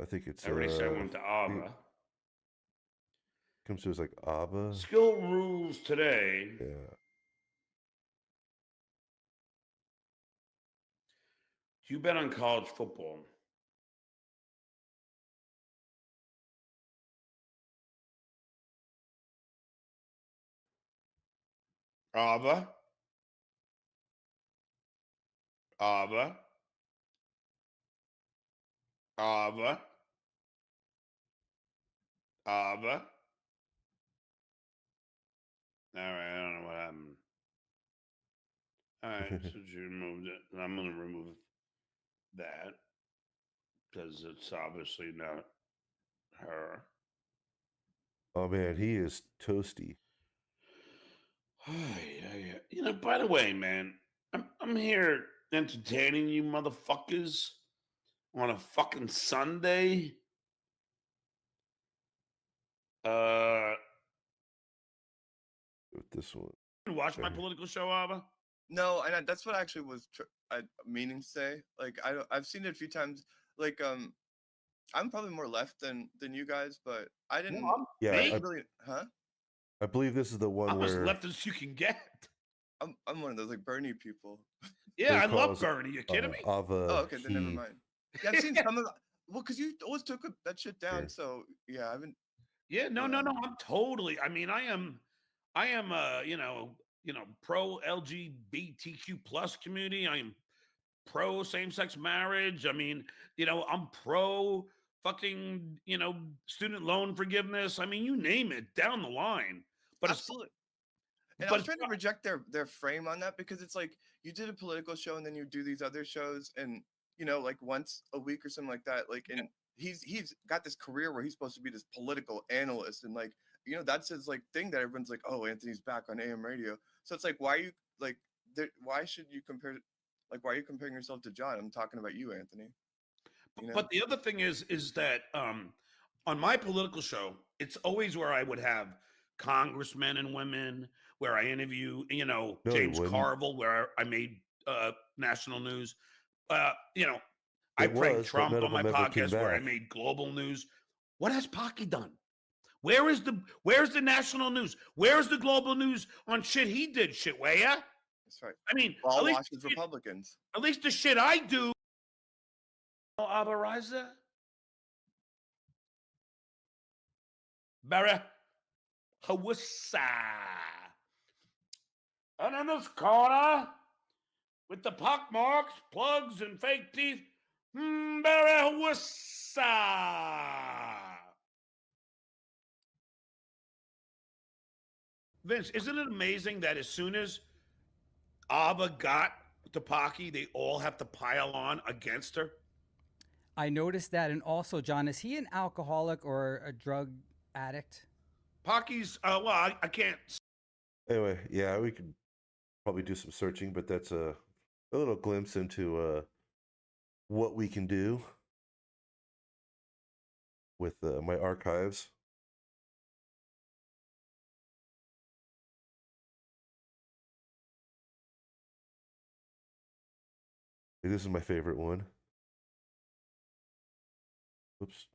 I think it's I already sent one to Ava. Comes to us like Ava. Skill rules today. Yeah. Do you bet on college football? Ava. Ava. Ava. Ava. All right, I don't know what happened. All right, so you removed it. And I'm going to remove that because it's obviously not her. Oh man, he is toasty. Yeah. By the way, man, I'm here entertaining you motherfuckers on a fucking Sunday. With this one. You watch my political show, Ava? No, and that's what I actually was meaning to say. Like I've seen it a few times. Like I'm probably more left than you guys, but I didn't. Really, huh? I believe this is the one I'm where as left as you can get. I'm one of those like Bernie people. Yeah, I love Bernie. You kidding me? Ava, oh, okay, then never mind. Yeah, I've seen some of because you always took that shit down. Yeah. So yeah, I haven't. Yeah, no. I'm totally. I mean, I am pro LGBTQ plus community. I am pro same sex marriage. I mean, I'm pro fucking student loan forgiveness. I mean, you name it down the line. But absolutely. And I was trying to reject their frame on that because it's like you did a political show and then you do these other shows and like once a week or something like that. Like and he's got this career where he's supposed to be this political analyst and like that's his like thing that everyone's like, oh, Anthony's back on AM radio. So it's like why are you like why should you compare like why are you comparing yourself to John? I'm talking about you, Anthony. But the other thing is that on my political show, it's always where I would have congressmen and women, where I interview, James Carville, where I made national news. I pranked Trump on my podcast where I made global news. What has Pocky done? Where's the national news? Where's the global news on shit he did, Shitwaya? That's right. I mean, all Washington's Republicans. At least the shit I do. Abariza? Barra Hawassa. And in this corner, with the pock marks, plugs, and fake teeth, Barry Wissa. Vince, isn't it amazing that as soon as Ava got to Pocky, they all have to pile on against her? I noticed that. And also, John, is he an alcoholic or a drug addict? Pocky's, well, I can't. Anyway, yeah, we could probably do some searching, but that's a little glimpse into what we can do with my archives. This is my favorite one. Oops.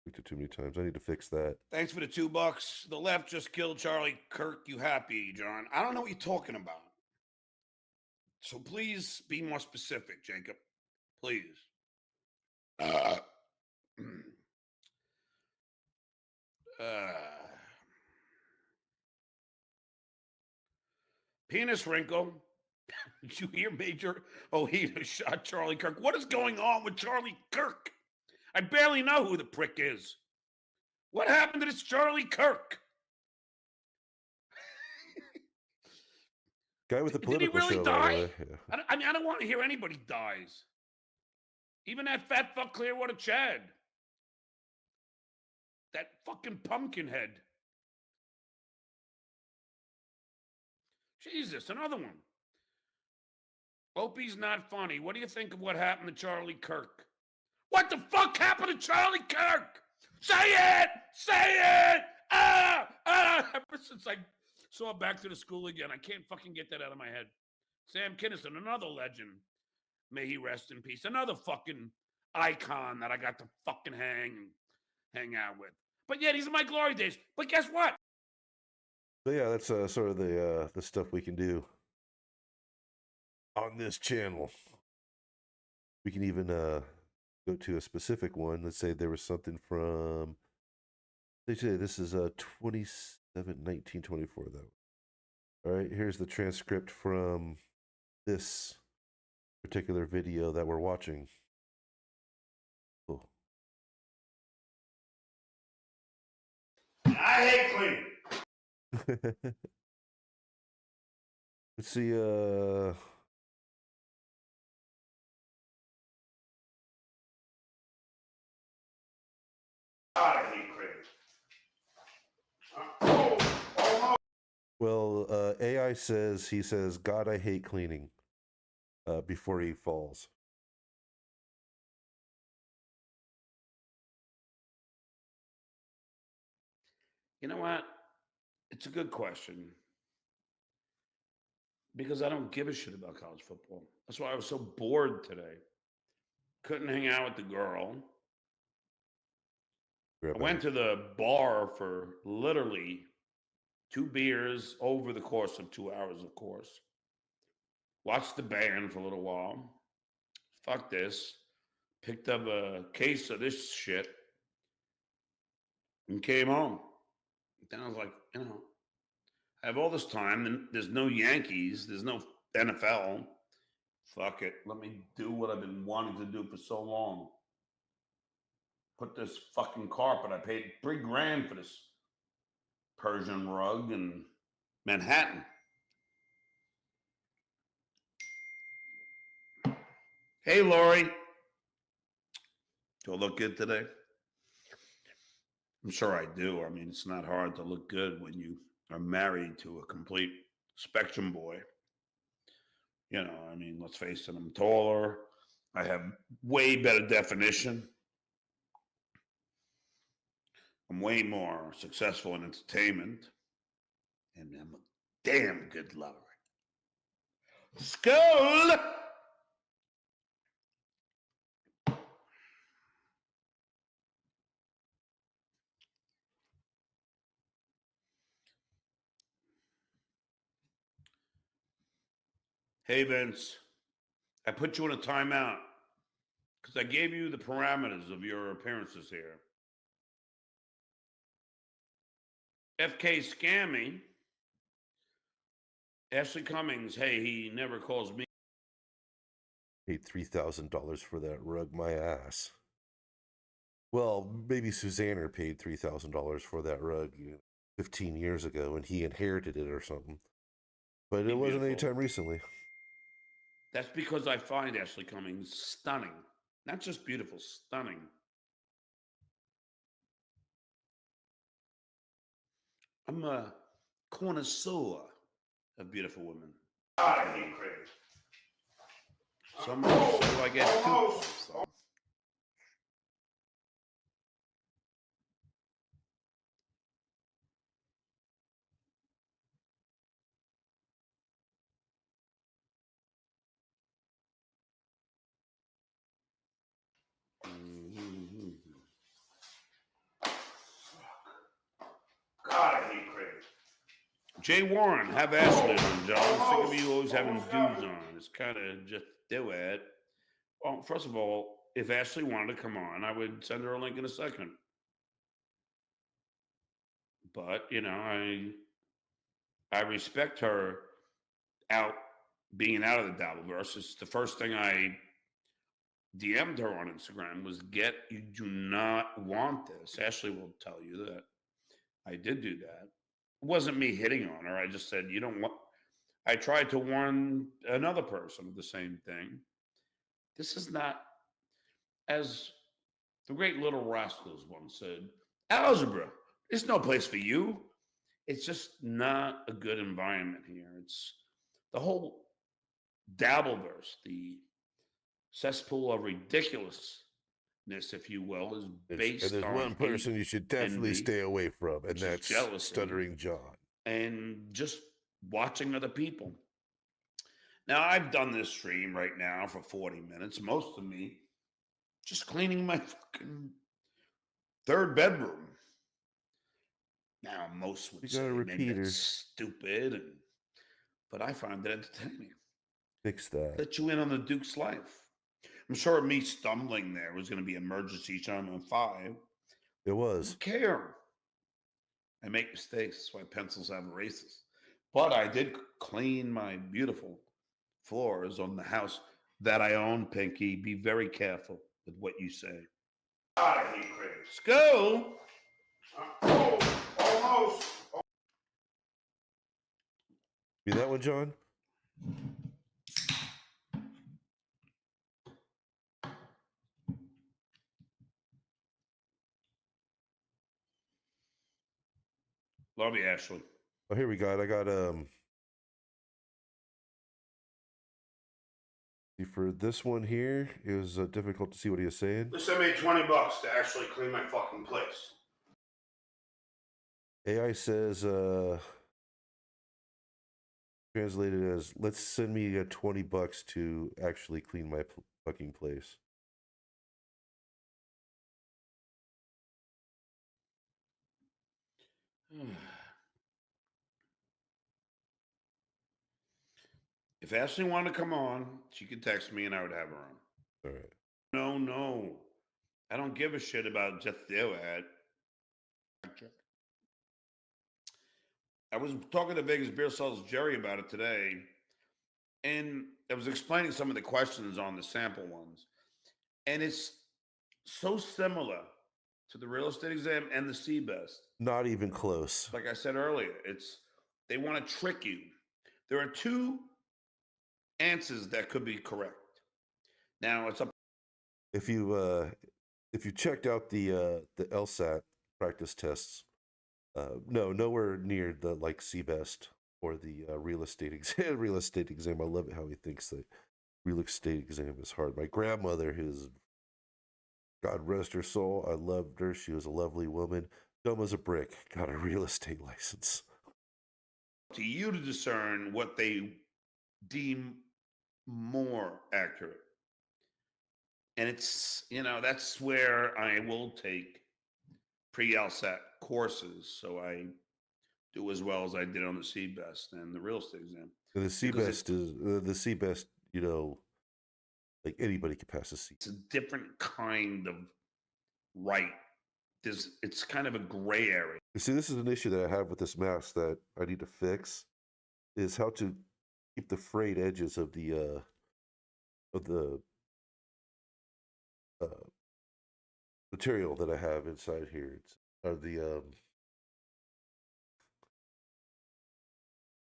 Clicked it too many times. I need to fix that. Thanks for the $2. The left just killed Charlie Kirk. You happy, John? I don't know what you're talking about. So please be more specific, Jacob. Please. Penis wrinkle. Did you hear Major Ojeda shot Charlie Kirk? What is going on with Charlie Kirk? I barely know who the prick is. What happened to this Charlie Kirk? Guy with the Did he political really show. die? Yeah. I mean, I don't want to hear anybody dies. Even that fat fuck Clearwater Chad. That fucking pumpkin head. Jesus, another one. Opie's not funny. What do you think of what happened to Charlie Kirk? What the fuck happened to Charlie Kirk? Say it! Say it! Ever since I saw Back to the School again, I can't fucking get that out of my head. Sam Kinison, another legend. May he rest in peace. Another fucking icon that I got to fucking hang out with. But yeah, these are my glory days. But guess what? So yeah, that's sort of the stuff we can do on this channel. We can even go to a specific one. Let's say there was something from. They say this is 27/19/24 though. All right, here's the transcript from this particular video that we're watching. Cool. I hate cleaning. Let's see. God, I hate cleaning. Well, AI says he says, "God, I hate cleaning," before he falls. You know what? It's a good question. Because I don't give a shit about college football. That's why I was so bored today. Couldn't hang out with the girl. I went to the bar for literally 2 beers over the course of 2 hours, of course. Watched the band for a little while. Fuck this. Picked up a case of this shit and came home. Then I was like, you know, I have all this time and there's no Yankees, there's no NFL. Fuck it. Let me do what I've been wanting to do for so long. Put this fucking carpet. I paid $3,000 for this Persian rug in Manhattan. Hey, Lori. Do I look good today? I'm sure I do. I mean, it's not hard to look good when you are married to a complete spectrum boy. You know, I mean, let's face it, I'm taller. I have way better definition. I'm way more successful in entertainment. And I'm a damn good lover. Skull! Hey, Vince, I put you in a timeout because I gave you the parameters of your appearances here. FK Scammy Ashley Cummings, hey, he never calls me. Paid $3,000 for that rug, my ass. Well, maybe Susanna paid $3,000 for that rug 15 years ago, and he inherited it or something. But it wasn't any Beautiful. time recently. That's because I find Ashley Cummings stunning. Not just beautiful, stunning. I'm a connoisseur of beautiful women. God, I hate Craig. So much so I get two. God, I hate Craig. Jay Warren, have Ashley on, John. Sick of you always having dudes on. It's kind of just do it. Well, first of all, if Ashley wanted to come on, I would send her a link in a second. But you know, I respect her out being out of the Dabbleverse. It's the first thing I DM'd her on Instagram was you do not want this. Ashley will tell you that I did do that. It wasn't me hitting on her. I just said, you don't want, I tried to warn another person of the same thing. This is not, as the great Little Rascals once said, algebra, it's no place for you. It's just not a good environment here. It's the whole Dabbleverse, the cesspool of ridiculousness, if you will, is based and there's on one person hate, you should definitely envy, stay away from, and which is that's jealousy, Stuttering John. and just watching other people. Now, I've done this stream right now for 40 minutes, most of me just cleaning my fucking third bedroom. Now, most would You say got a maybe repeater. that's stupid, but I find it entertaining. Fix that. Let you in on the Duke's life. I'm sure me stumbling there was going to be emergency channel 5. It I was. don't care. I make mistakes. That's why pencils have erasers. But I did clean my beautiful floors on the house that I own, Pinky. Be very careful with what you say. God, I hate Craig. Let's go. Almost. See that one, John? Love you, Ashley. Oh, here we got. I got for this one here, it was difficult to see what he was saying. This I made $20 to actually clean my fucking place. AI says, translated as, let's send me $20 to actually clean my fucking place. If Ashley wanted to come on, she could text me and I would have her on. All right. No. I don't give a shit about just do it. I was talking to Vegas Beer Sales Jerry about it today, and I was explaining some of the questions on the sample ones. And it's so similar to the real estate exam and the CBEST. Not even close. Like I said earlier, they want to trick you. There are 2 answers that could be correct. Now it's up. If you checked out the LSAT practice tests, no, nowhere near the like CBEST or the real estate exam. Real estate exam. I love it how he thinks that real estate exam is hard. My grandmother, God rest her soul, I loved her. She was a lovely woman. Dumb as a brick. Got a real estate license. To you to discern what they deem more accurate. And it's, that's where I will take pre-LSAT courses. So I do as well as I did on the CBEST and the real estate exam. And the CBEST like anybody can pass the C. It's a different kind of right. It's kind of a gray area. You see, this is an issue that I have with this mask that I need to fix. is how to keep the frayed edges of the uh, material that I have inside here. It's the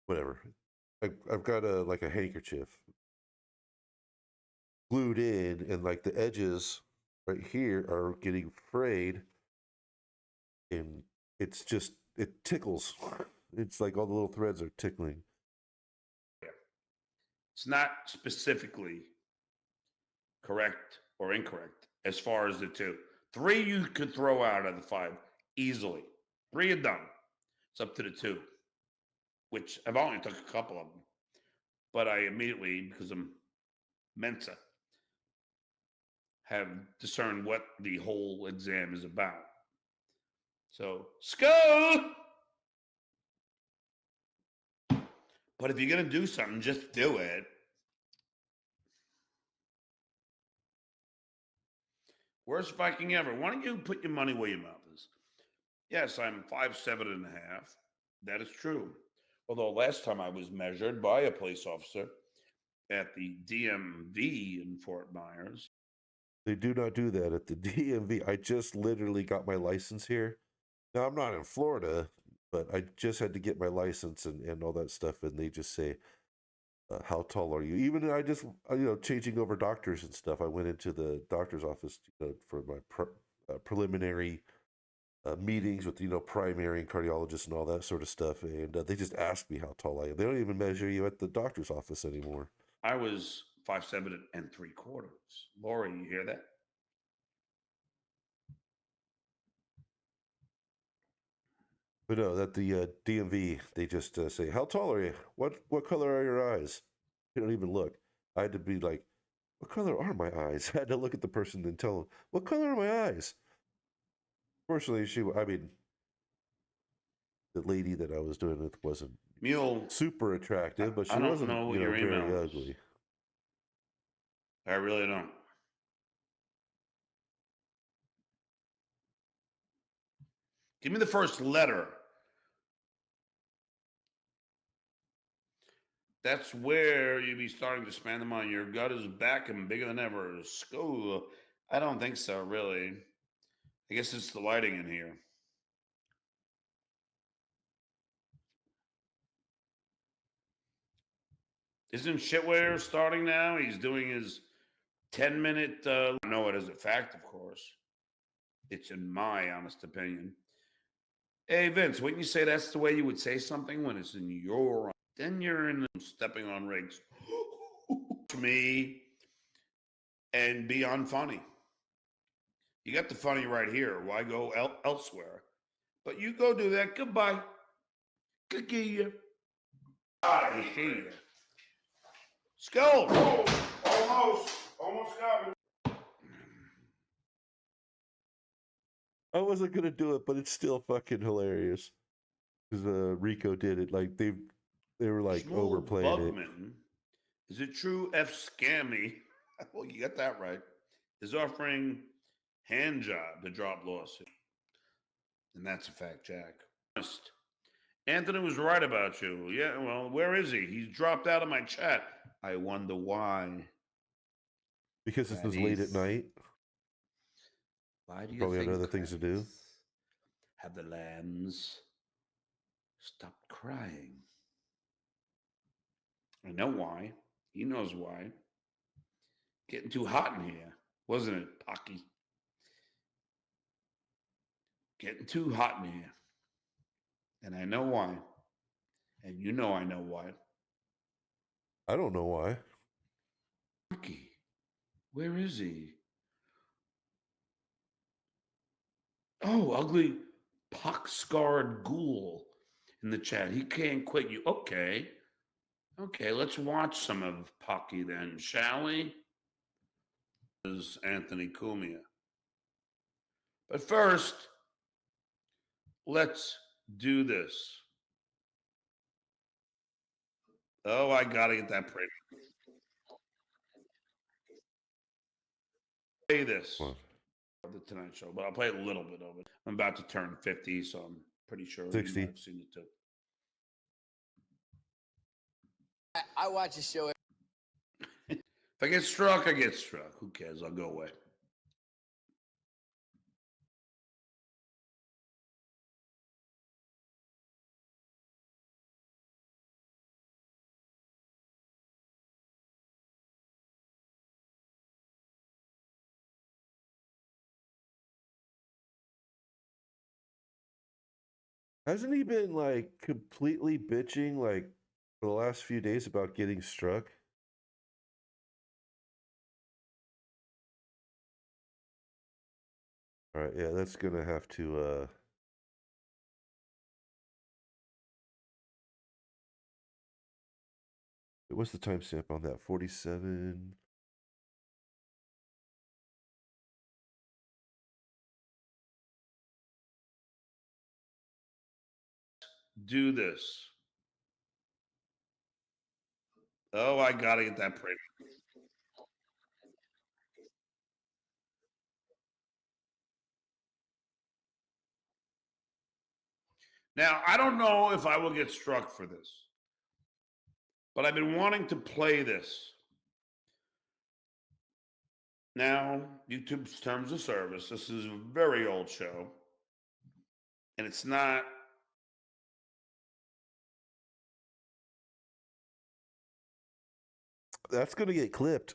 whatever. I've got a like a handkerchief glued in, and like the edges right here are getting frayed, and it's just it tickles. It's like all the little threads are tickling. It's not specifically correct or incorrect as far as the two. 3 you could throw out of the 5 easily. 3 are done. It's up to the 2, which I've only took a couple of them. But I immediately, because I'm Mensa, have discerned what the whole exam is about. So, skull! But if you're going to do something, just do it. Worst Viking ever. Why don't you put your money where your mouth is? Yes, I'm 5'7.5". That is true. Although last time I was measured by a police officer at the DMV in Fort Myers. They do not do that at the DMV. I just literally got my license here. Now, I'm not in Florida, but I just had to get my license and all that stuff. And they just say, how tall are you? Even I just, changing over doctors and stuff. I went into the doctor's office for my preliminary meetings with, primary and cardiologists and all that sort of stuff. And they just asked me how tall I am. They don't even measure you at the doctor's office anymore. I was 5'7" and 3/4. Lori, you hear that? But no, at the DMV, they just say, how tall are you? What color are your eyes? You don't even look. I had to be like, what color are my eyes? I had to look at the person and tell them, what color are my eyes? Fortunately, the lady that I was doing it with wasn't Mule, super attractive, but she I don't wasn't, know what your very email is. ugly. I really don't. Give me the first letter. That's where you be starting to spend the money. Your gut is back and bigger than ever. School. I don't think so, really. I guess it's the lighting in here. Isn't Shitware starting now? He's doing his 10-minute. I know it as a fact, of course. It's in my honest opinion. Hey, Vince, wouldn't you say that's the way you would say something when it's in your... Then you're in stepping on rigs. To me, and be unfunny. You got the funny right here. Why go elsewhere? But you go do that. Goodbye. Good see you. I see you. Skull. Oh, almost got me. I wasn't going to do it, but it's still fucking hilarious. Because Rico did it. Like, they were like Shmuel overplaying Bugman. Is it true F. Scammy? Well, you got that right. Is offering hand job to drop lawsuit. And that's a fact, Jack. Anthony was right about you. Yeah, well, where is he? He's dropped out of my chat. I wonder why. Because it was late at night. Why do you Probably think have other things to do. have the lambs stopped crying? I know why. He knows why. Getting too hot in here, wasn't it, Pocky? Getting too hot in here. And I know why. And you know I know why. I don't know why. Pocky, where is he? Oh, ugly pock-scarred ghoul in the chat. He can't quit you. Okay. Okay, let's watch some of Pocky then, shall we? Is Anthony Cumia. But first, let's do this. Oh, I gotta get that pretty. Play this. What? The Tonight Show, but I'll play a little bit of it. I'm about to turn 50, so I'm pretty sure 60. you might have seen it too. I watch a show. If I get struck, I get struck. Who cares? I'll go away. Hasn't he been like completely bitching like for the last few days about getting struck? All right, yeah, that's gonna have to what's the timestamp on that? 47. Do this. Oh, I gotta get that premium. Now, I don't know if I will get struck for this, but I've been wanting to play this. Now, YouTube's terms of service. This is a very old show, and it's not. That's gonna get clipped.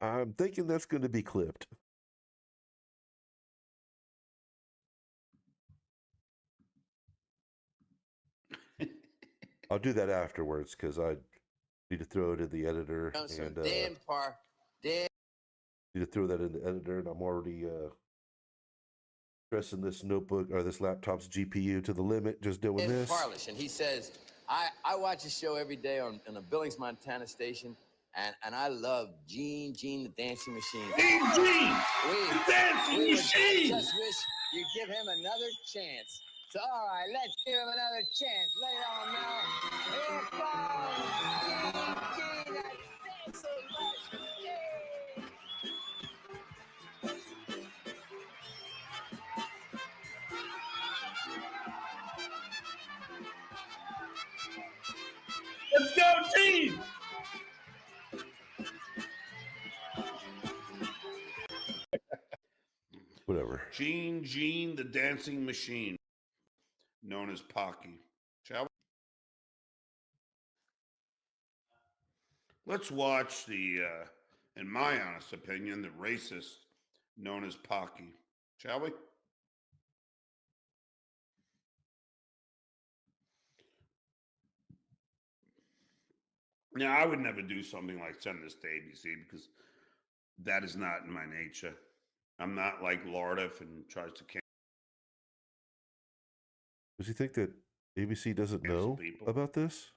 I'm thinking that's gonna be clipped. I'll do that afterwards because I need to throw it in the editor and Dan Parr. Dan. need to throw that in the editor, and I'm already stressing this notebook or this laptop's GPU to the limit just doing this. Parlish, and he says, I watch a show every day on a Billings, Montana station, and I love Gene the Dancing Machine. Gene, the Dancing Machine. Just wish you'd give him another chance. So, all right, let's give him another chance. Lay it on now. Here comes Gene, the Dancing Machine. Let's go, Gene. Whatever. Gene, the Dancing Machine, known as Pocky. Shall we? Let's watch the, in my honest opinion, the racist known as Pocky. Shall we? Now, I would never do something like send this to ABC because that is not in my nature. I'm not like Lardif and tries to cancel. Does he think that ABC doesn't know people about this?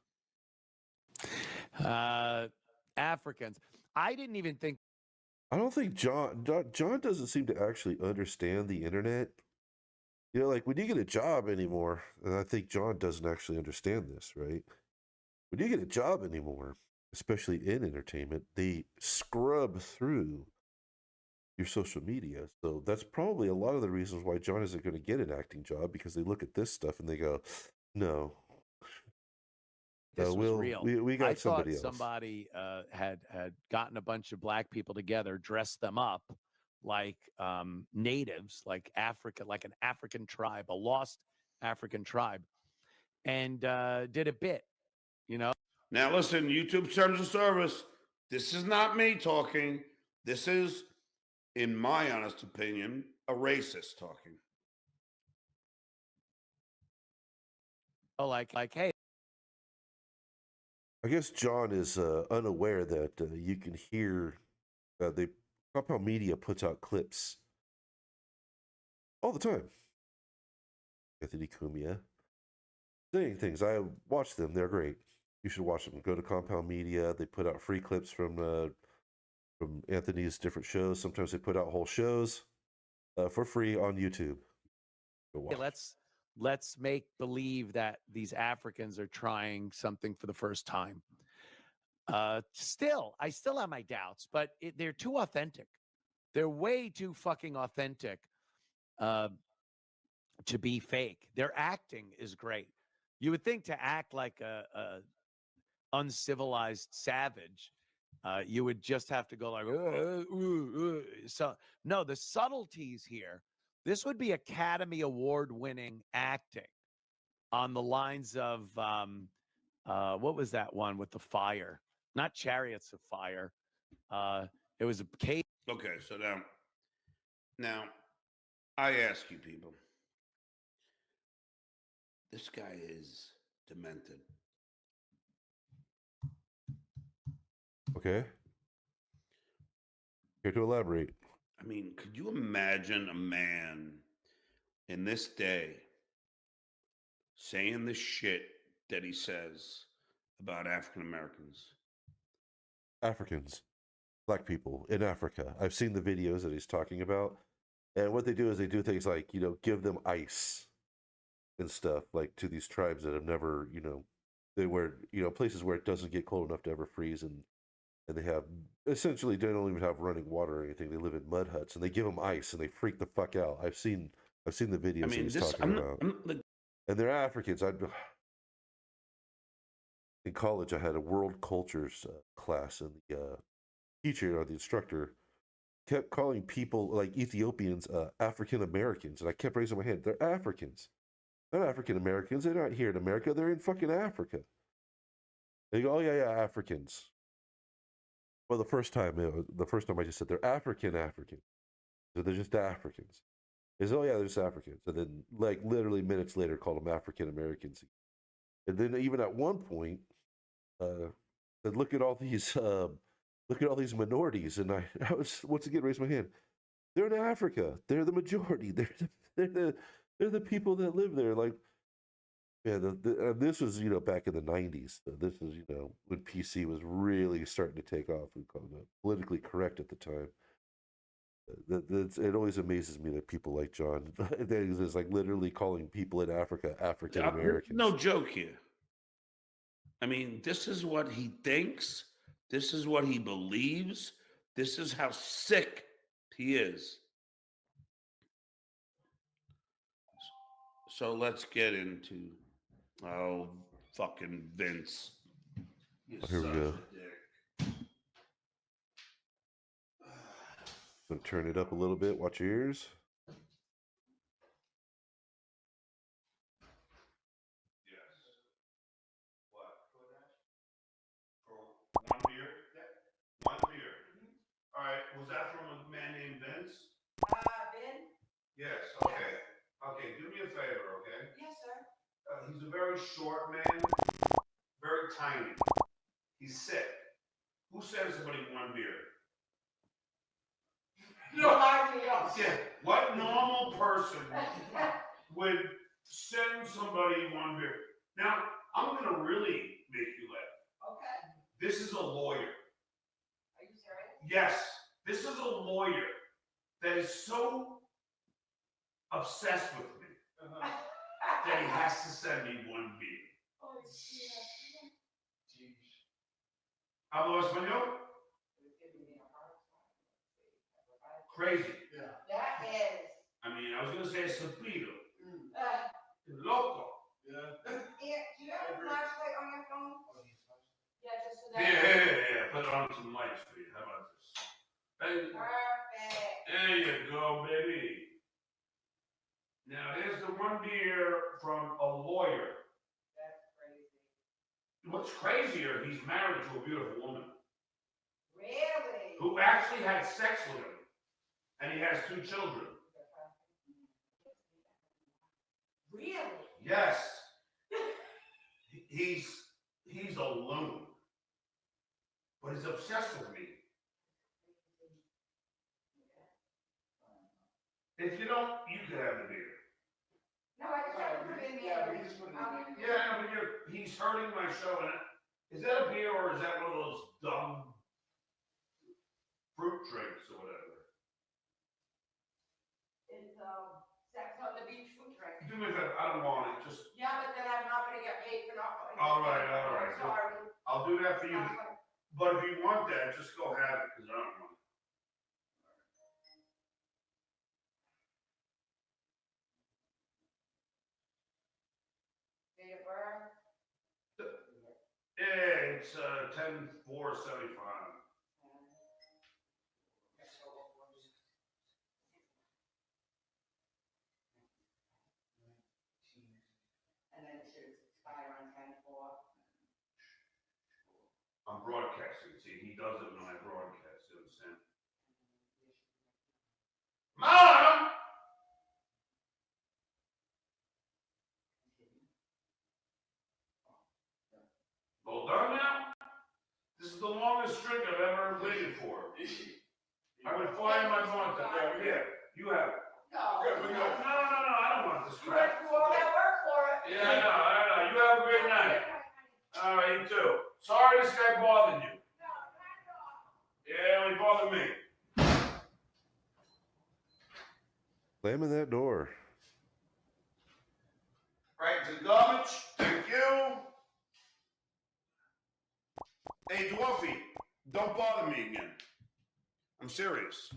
Africans. I didn't even think. I don't think John doesn't seem to actually understand the internet. You know, like when you get a job anymore, and I think John doesn't actually understand this, right? When you get a job anymore, especially in entertainment, they scrub through your social media. So that's probably a lot of the reasons why John isn't going to get an acting job, because they look at this stuff and they go, no. This was real. We got I somebody thought else. somebody had gotten a bunch of black people together, dressed them up like natives, like Africa, like an African tribe, a lost African tribe, and did a bit, you know. Now, listen, YouTube terms of service. This is not me talking. This is, in my honest opinion, a racist talking. Oh, like, hey. I guess John is unaware that you can hear the Compound Media puts out clips all the time. Anthony Cumia saying things. I watch them. They're great. You should watch them. Go to Compound Media. They put out free clips from Anthony's different shows. Sometimes they put out whole shows for free on YouTube. Go watch. Hey, let's make believe that these Africans are trying something for the first time. I still have my doubts, but they're too authentic. They're way too fucking authentic to be fake. Their acting is great. You would think to act like uncivilized savage. You would just have to go like, so no, the subtleties here. This would be Academy Award winning acting on the lines of what was that one with the fire? Not Chariots of Fire. It was a cave. Okay, so now I ask you people, this guy is demented. Okay. Here to elaborate. I mean, could you imagine a man in this day saying the shit that he says about African Americans? Africans, black people in Africa. I've seen the videos that he's talking about. And what they do is they do things like, give them ice and stuff, like to these tribes that have never, places where it doesn't get cold enough to ever freeze. And they have, essentially, they don't even have running water or anything. They live in mud huts and they give them ice and they freak the fuck out. I've seen the videos I mean, that he's talking about. And they're Africans. In college, I had a world cultures class, and the teacher or the instructor kept calling people like Ethiopians African Americans, and I kept raising my hand. They're Africans. They're not African Americans. They're not here in America. They're in fucking Africa. They go, oh yeah, Africans. Well, the first time I just said they're African. So they're just Africans. They said, oh yeah, they're just Africans. And then, like, literally minutes later, called them African Americans. And then even at one point, said, look at all these minorities. And I was once again raised my hand. They're in Africa. They're the majority. They're the people that live there. Like, yeah, this was back in the 90s. This is when PC was really starting to take off. We called it politically correct at the time. It always amazes me that people like John is like literally calling people in Africa African Americans. No joke here. I mean, this is what he thinks. This is what he believes. This is how sick he is. So let's get into fucking Vince. Here we go. Gonna turn it up a little bit. Watch your ears. Yes. What? For one beer? One beer. All right. Was that from a man named Vince? Ben? Yes. Okay. Okay. Do me a favor, okay? Yes, sir. He's a very short man, very tiny. He's sick. Who sends somebody one beer? Nobody else. Yeah. What normal person would send somebody one beer? Now, I'm gonna really make you laugh. Okay. This is a lawyer. Are you serious? Yes, this is a lawyer that is so obsessed with me that he has to send me one beer. Oh, shit. ¿Hablo español? Crazy. Yeah. That is. I mean, I was gonna say estúpido. Uh, Loco. yeah, do you have a flashlight on your phone? Yeah, just so that. Yeah. Put it on some lights for you. How about this? Hey, Perfect. there you go, baby. Now, here's the one beer from a lawyer. That's crazy. What's crazier, he's married to a beautiful woman Really? who actually had sex with him. And he has 2 children. Really? Yes. He's a loon. But he's obsessed with me. If you don't, you could have the beer. No, I just have to put it in Yeah, there. we just put it in I'll there. give you- Yeah, but he's hurting my show. And is that a beer or is that one of those dumb fruit drinks or whatever? It's Sex on the Beach food drink. Do me a favor, I don't want it. Just, Yeah, but then I'm not gonna get paid for not putting it All in. right, all right. I'm sorry. I'll do that for you. But if you want that, just go have it because I don't want it. Date of birth? Yeah, It's 10/4/75. And then it should expire on 10/4. I'm broadcasting. See, he does it when I broadcast. You understand? Mom! Well done now? This is the longest drink I've ever waited for. I've been flying my month. Yeah, you have it. No. No, I don't want this crap. You all gotta work for it. Yeah, I know. You have a great night. All right, you too. Sorry this guy bothered you. Yeah, he bothered me. Slamming that door. Right to the garbage. Thank you. Hey, Dwarfy, don't bother me again. I'm serious.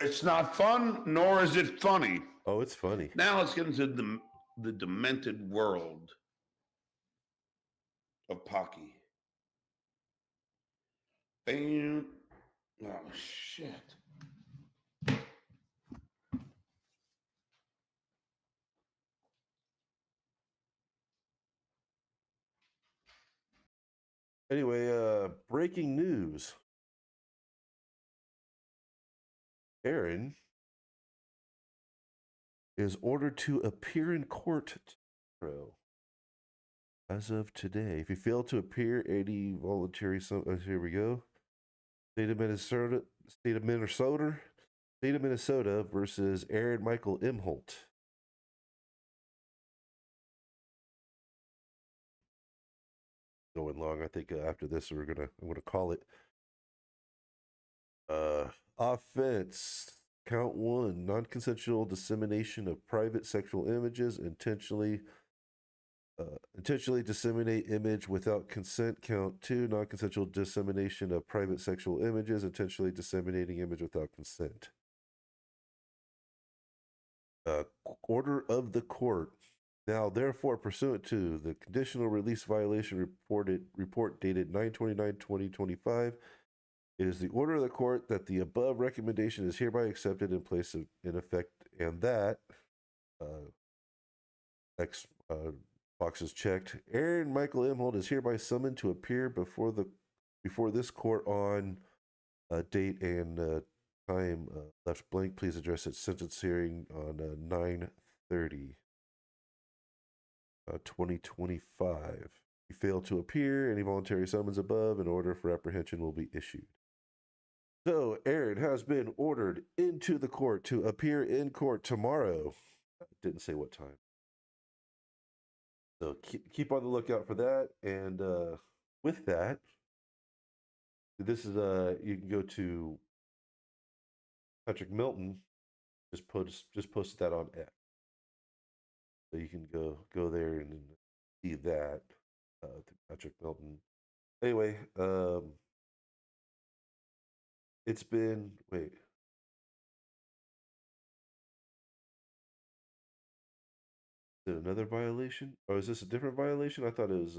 It's not fun, nor is it funny. Oh, it's funny. Now let's get into the demented world of Pocky. Bam. Oh, shit. Anyway, breaking news. Aaron is ordered to appear in court tomorrow. As of today, if you fail to appear, any voluntary. Here we go. State of Minnesota versus Aaron Michael Imholt. Going long. I think after this I'm gonna call it. Offense. Count 1: non-consensual dissemination of private sexual images, intentionally disseminate image without consent. Count 2: non-consensual dissemination of private sexual images, intentionally disseminating image without consent. Order of the court. Now, therefore, pursuant to the conditional release violation report dated 9/29/2025, it is the order of the court that the above recommendation is hereby accepted in place of in effect, and that X box is checked. Aaron Michael Imholt is hereby summoned to appear before this court on date and time left blank. Please address its sentence hearing on 9/30. 2025. If you fail to appear, any voluntary summons above, an order for apprehension will be issued. So, Aaron has been ordered into the court to appear in court tomorrow. Didn't say what time. So keep on the lookout for that. And with that, this is you can go to Patrick Milton. Just posted that on X. So you can go there and see that. Patrick Milton. Anyway, it's been wait. Is it another violation? Or is this a different violation? I thought it was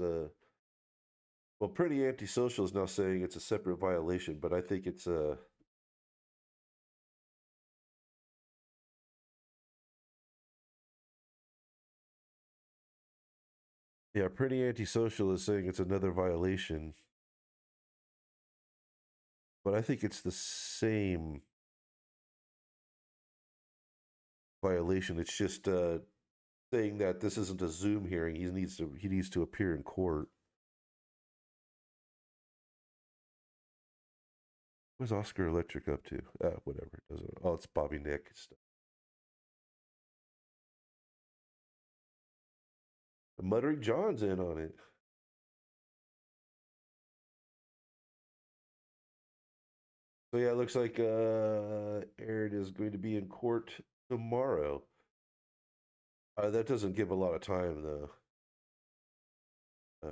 well, Pretty Antisocial is now saying it's a separate violation, but I think it's yeah, Pretty Antisocial is saying it's another violation. But I think it's the same violation. It's just saying that this isn't a Zoom hearing. He needs to appear in court. What's Oscar Electric up to? Whatever. It doesn't. Oh, it's Bobby Nick stuff. The Muttering John's in on it. So yeah, it looks like Aaron is going to be in court tomorrow. That doesn't give a lot of time though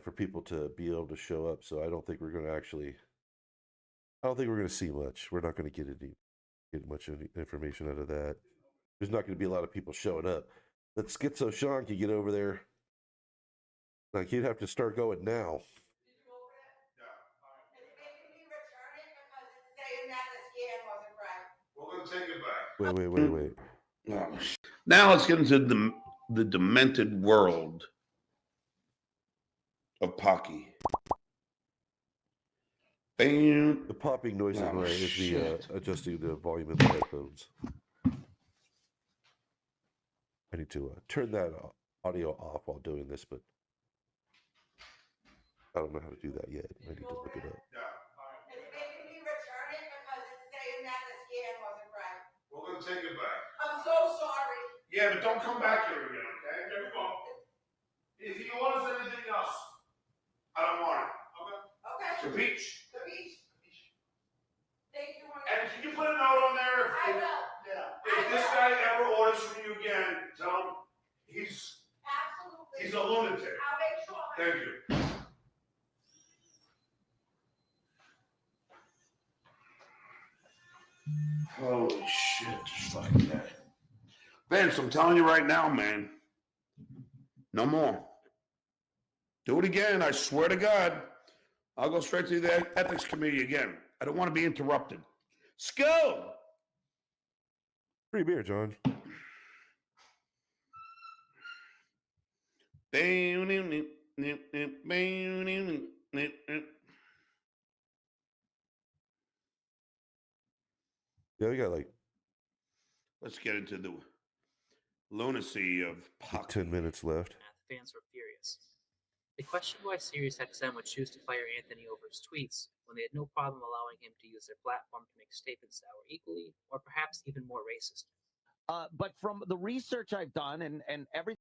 for people to be able to show up. So I don't think we're going to see much. We're not going to get much information out of that. There's not going to be a lot of people showing up. But Schizo Sean can get over there. Like, he'd have to start going now. Wait. Oh, now let's get into the demented world of Pocky. Bam. The popping noises Oh, when is me shit. adjusting the volume of the headphones. I need to turn that audio off while doing this, but I don't know how to do that yet. I need to look it up. It's making me return it because it's saying that the scan wasn't right. We're gonna take it back. I'm so sorry. Yeah, but don't come back here again, okay? There we go. If he orders anything else, I don't want it. Okay. The beach. The beach. Thank you, honey. And can you put a note on there? I will. If this guy ever orders from you again, tell him he's Absolutely. a lunatic. I'll make sure. Thank you. Holy shit, just like that. Vince, I'm telling you right now, man. No more. Do it again, I swear to God. I'll go straight to the ethics committee again. I don't want to be interrupted. Skill! Free beer, John. Yeah, we got like Let's get into the lunacy of Puck. 10 minutes left. Fans were furious. They questioned why SiriusXM would choose to fire Anthony over his tweets when they had no problem allowing him to use their platform to make statements that were equally or perhaps even more racist. But from the research I've done and everything.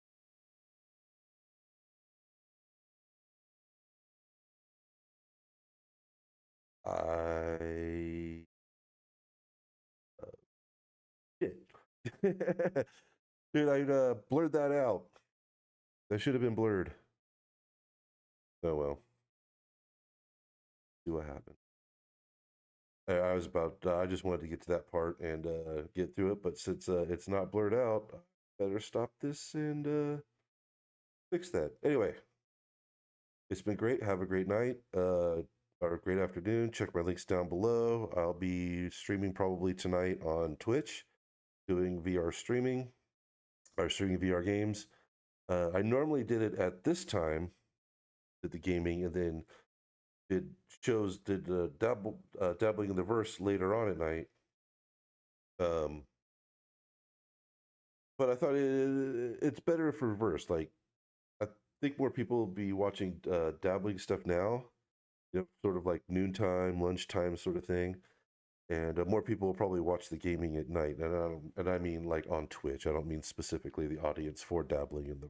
Shit. Dude, I blurred that out. That should have been blurred. Oh well. See what happened. I was about. I just wanted to get to that part and get through it, but since it's not blurred out, I better stop this and fix that. Anyway, it's been great. Have a great night. Or a great afternoon. Check my links down below. I'll be streaming probably tonight on Twitch, doing VR streaming, or streaming VR games. I normally did it at this time, did the gaming, and then did dabbling in the verse later on at night. But I thought it's better for verse. Like, I think more people will be watching dabbling stuff now, sort of like noontime, lunchtime sort of thing. And more people will probably watch the gaming at night, and I mean like on Twitch. I don't mean specifically the audience for dabbling in the.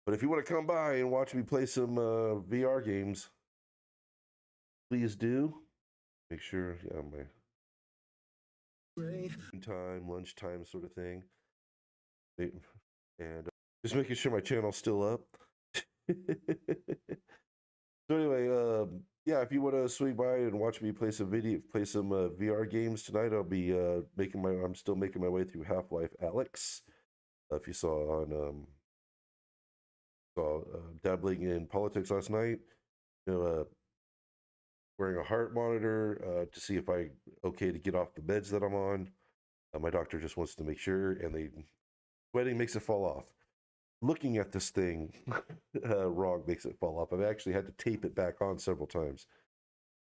But if you want to come by and watch me play some VR games, please do. Make sure, my time, lunchtime sort of thing, and just making sure my channel's still up. So anyway, yeah, if you want to swing by and watch me play some VR games tonight, I'll be I'm still making my way through Half-Life Alyx. If you saw on dabbling in politics last night, wearing a heart monitor to see if I okay to get off the meds that I'm on. My doctor just wants to make sure, and sweating makes it fall off. Looking at this thing wrong makes it fall off. I've actually had to tape it back on several times.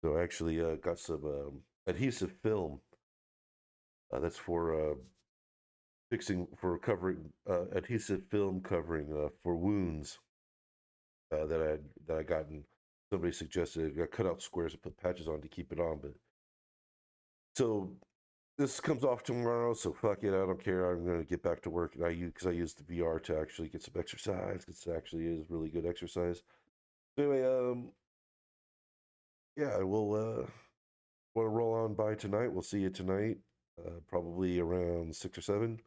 So I actually got some adhesive film that's for covering adhesive film covering for wounds that I gotten. Somebody suggested I cut out squares and put patches on to keep it on, but so this comes off tomorrow, so fuck it, I don't care. I'm gonna get back to work, and I use the VR to actually get some exercise. It actually is really good exercise. So anyway, yeah, we'll want to roll on by tonight. We'll see you tonight, probably around 6 or 7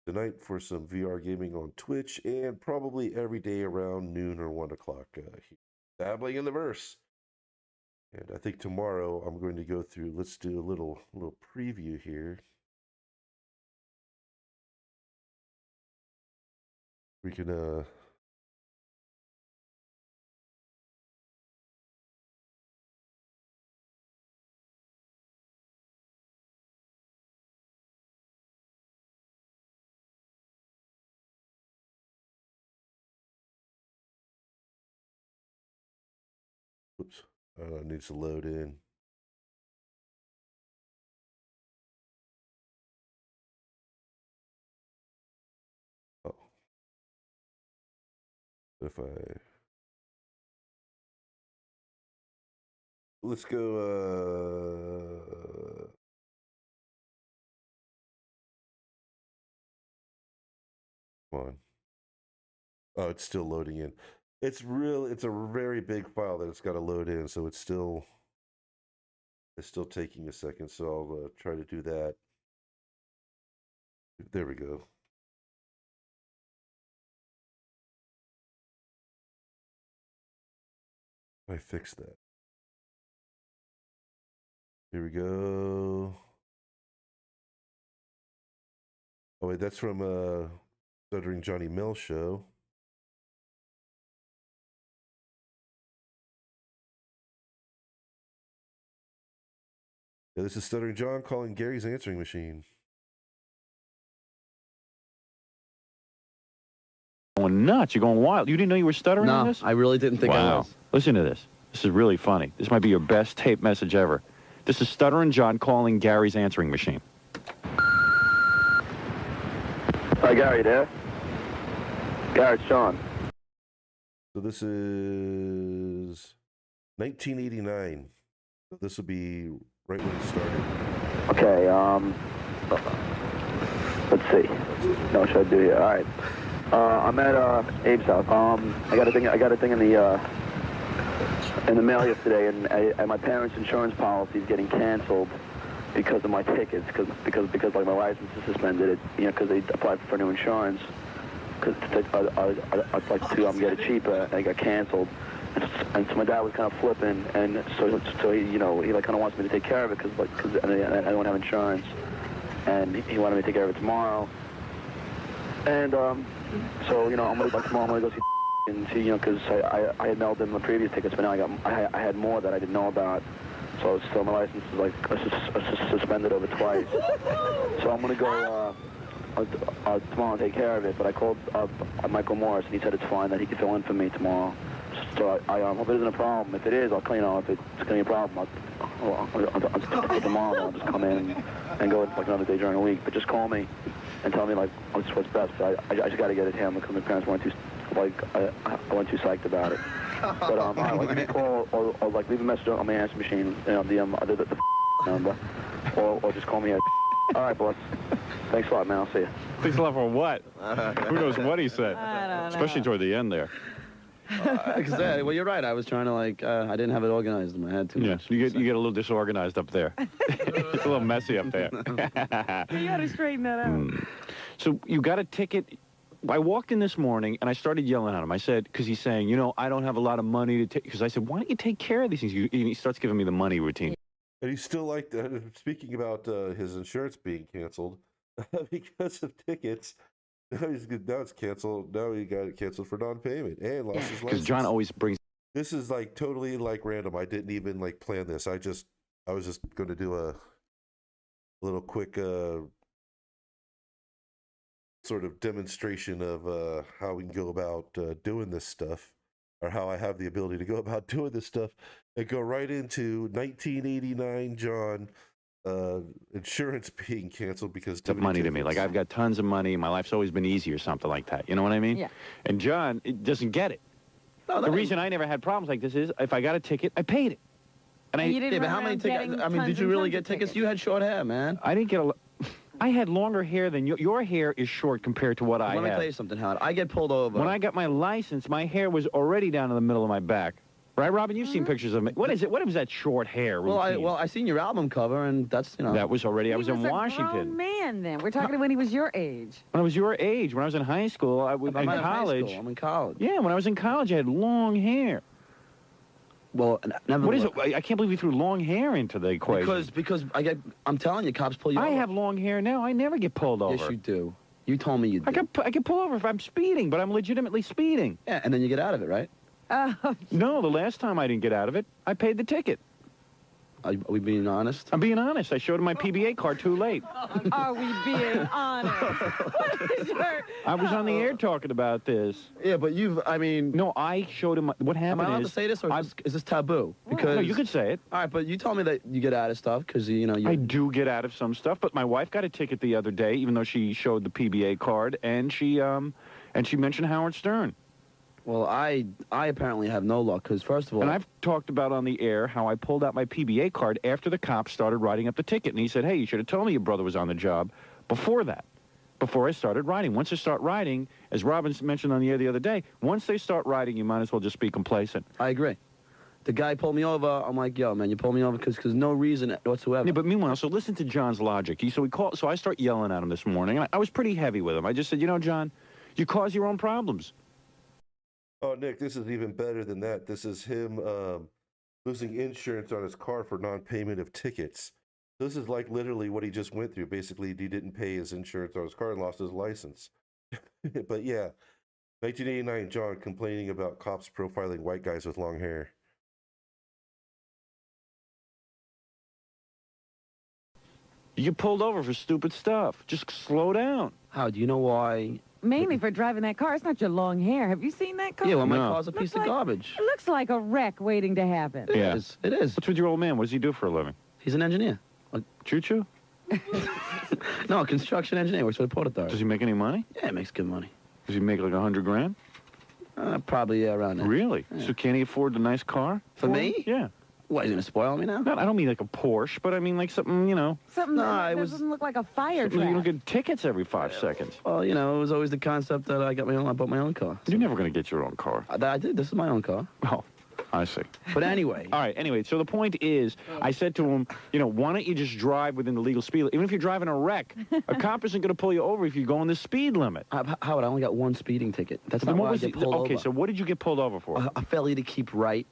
tonight for some VR gaming on Twitch, and probably every day around noon or 1 o'clock. Dabbling in the verse. And I think tomorrow I'm going to go through, let's do a little preview here. We can It needs to load in. Oh. If I... Let's go, come on. Oh, it's still loading in. It's a very big file that it's got to load in, so it's still taking a second, so I'll try to do that. There we go. I fixed that. Here we go. Oh wait, that's from Stuttering Johnny Mill show. Yeah, this is Stuttering John calling Gary's answering machine. Going nuts. You're going wild. You didn't know you were stuttering on this? I really didn't think I was. Listen to this. This is really funny. This might be your best tape message ever. This is Stuttering John calling Gary's answering machine. Hi, Gary, there? Gary, it's John. So this is 1989. So this will be right when it started. Okay, let's see. No, should I do here? All right. I'm at Abe's house. I got a thing in the mail yesterday, and my parents' insurance policy is getting canceled because of my tickets, because like my license is suspended. Because they applied for new insurance. Because I'd like to get it cheaper, and it got canceled. And so my dad was kind of flipping, and so he he like kind of wants me to take care of it because I don't have insurance, and he wanted me to take care of it tomorrow. And so I'm gonna tomorrow I'm gonna go see and see because I had mailed in the previous tickets, but now I had more that I didn't know about. So my license is like suspended over twice. So I'm gonna go tomorrow and take care of it. But I called Michael Morris, and he said it's fine, that he could fill in for me tomorrow. So I hope it isn't a problem. If it is, I'll clean off. If it's gonna be a problem, I'll just tomorrow. I'll just come in and go like another day during the week. But just call me and tell me like what's best. I just got to get it handled because my parents weren't too I wasn't too psyched about it. But like give me a call or like leave a message on my answer machine, the number, or just call me at. All right, boss. Thanks a lot, man. I'll see you. Thanks a lot for what? Who knows what he said? Especially toward the end there. Exactly. Well, you're right. I was trying to I didn't have it organized in my head too much. You get a little disorganized up there. It's a little messy up there. You got to straighten that out. So you got a ticket. I walked in this morning and I started yelling at him. I said, because he's saying, I don't have a lot of money to take. Because I said, why don't you take care of these things? And he starts giving me the money routine. And he's still like that. Speaking about his insurance being canceled because of tickets. Now it's canceled. Now he got it canceled for non-payment and lost his license. Because John always brings. This is like totally like random. I didn't even like plan this. I was just going to do a little quick sort of demonstration of how we can go about doing this stuff, or how I have the ability to go about doing this stuff, and go right into 1989 John insurance being canceled because It's money to me. Like I've got tons of money. My life's always been easy or something like that. You know what I mean? Yeah. And John doesn't get it. No, the reason I never had problems like this is if I got a ticket, I paid it. And you didn't but how many tickets? I mean, did you really get tickets? You had short hair, man. I didn't get I had longer hair than you. Your hair is short compared to what I have. Let me tell you something, Howard. I get pulled over. When I got my license, my hair was already down in the middle of my back. Right, Robin? You've seen pictures of me. What is it? What was that short hair routine? Well, I seen your album cover, and that's, That was already, I was in He was a Washington. grown man then. We're talking when he was your age. When I was your age, when I was in high school, I'm in not in high college. school. I'm in college. Yeah, when I was in college, I had long hair. Well, never. What is it? I can't believe we threw long hair into the equation. Because I'm telling you, cops pull you over. I have long hair now. I never get pulled over. Yes, you do. You told me you do. I get pulled over if I'm speeding, but I'm legitimately speeding. Yeah, and then you get out of it, right? Oh, No, the last time I didn't get out of it, I paid the ticket. Are we being honest? I'm being honest. I showed him my PBA card too late. Are we being honest? What is your... I was on the air talking about this. Yeah, but No, I showed him. What happened am I allowed is... to say this, or is this taboo? Because No, you could say it. All right, but you told me that you get out of stuff because, you know... I do get out of some stuff, but my wife got a ticket the other day, even though she showed the PBA card, and she mentioned Howard Stern. Well, I apparently have no luck because, first of all... And I've talked about on the air how I pulled out my PBA card after the cops started writing up the ticket. And he said, hey, you should have told me your brother was on the job before that, before I started riding. Once I start riding, as Robin mentioned on the air the other day, once they start riding, you might as well just be complacent. I agree. The guy pulled me over. I'm like, yo, man, you pulled me over because no reason whatsoever. Yeah, but meanwhile, so listen to John's logic. So I start yelling at him this morning, and I was pretty heavy with him. I just said, you know, John, you cause your own problems. Oh, Nick, this is even better than that. This is him losing insurance on his car for non-payment of tickets. This is like literally what he just went through. Basically, he didn't pay his insurance on his car and lost his license. But yeah, 1989, John complaining about cops profiling white guys with long hair. You get pulled over for stupid stuff. Just slow down. How do you know why? Mainly for driving that car. It's not your long hair. Have you seen that car? Yeah, well, my No. car's a piece of garbage. It looks like a wreck waiting to happen. It Yeah. is. It is. What's with your old man? What does he do for a living? He's an engineer. Choo-choo? No, a construction engineer. Works for the Port Authority. Does he make any money? Yeah, he makes good money. Does he make like $100 grand? Probably, yeah, around there. Really? Yeah. So can he afford the nice car? For me? him? Yeah. What, he's going to spoil me now? No, I don't mean like a Porsche, but I mean like something, you know. Something No, that it was- doesn't look like a fire You don't truck. get tickets every 5 seconds. Well, you know, it was always the concept that I bought my own car. You're never going to get your own car. I did. This is my own car. Oh, I see. But anyway. All right, anyway, so the point is, I said to him, you know, why don't you just drive within the legal speed limit? Even if you're driving a wreck, a cop isn't going to pull you over if you go on the speed limit. Howard, I only got one speeding ticket. That's Then not what why I was get it? pulled Okay, over. so what did you get pulled over for? A failure to keep right.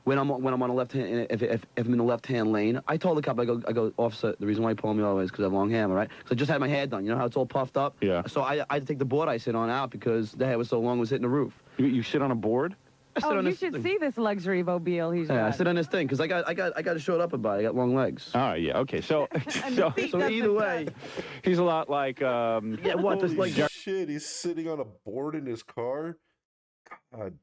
When I'm on a left hand, if I'm in the left hand lane, I told the cop, I go, officer, the reason why you pulled me over is because I have long hair, right? Because I just had my hair done. You know how it's all puffed up? Yeah. So I had to take the board I sit on out because the hair was so long, it was hitting the roof. You sit on a board? I sit Oh, on you this should thing. see this luxury mobile he's Yeah, I driving. sit on this thing because I got showed up about it. I got long legs. All right, yeah, okay. So, the seat So doesn't either way, he's a lot like, yeah, what? This like Holy shit, he's sitting on a board in his car? God.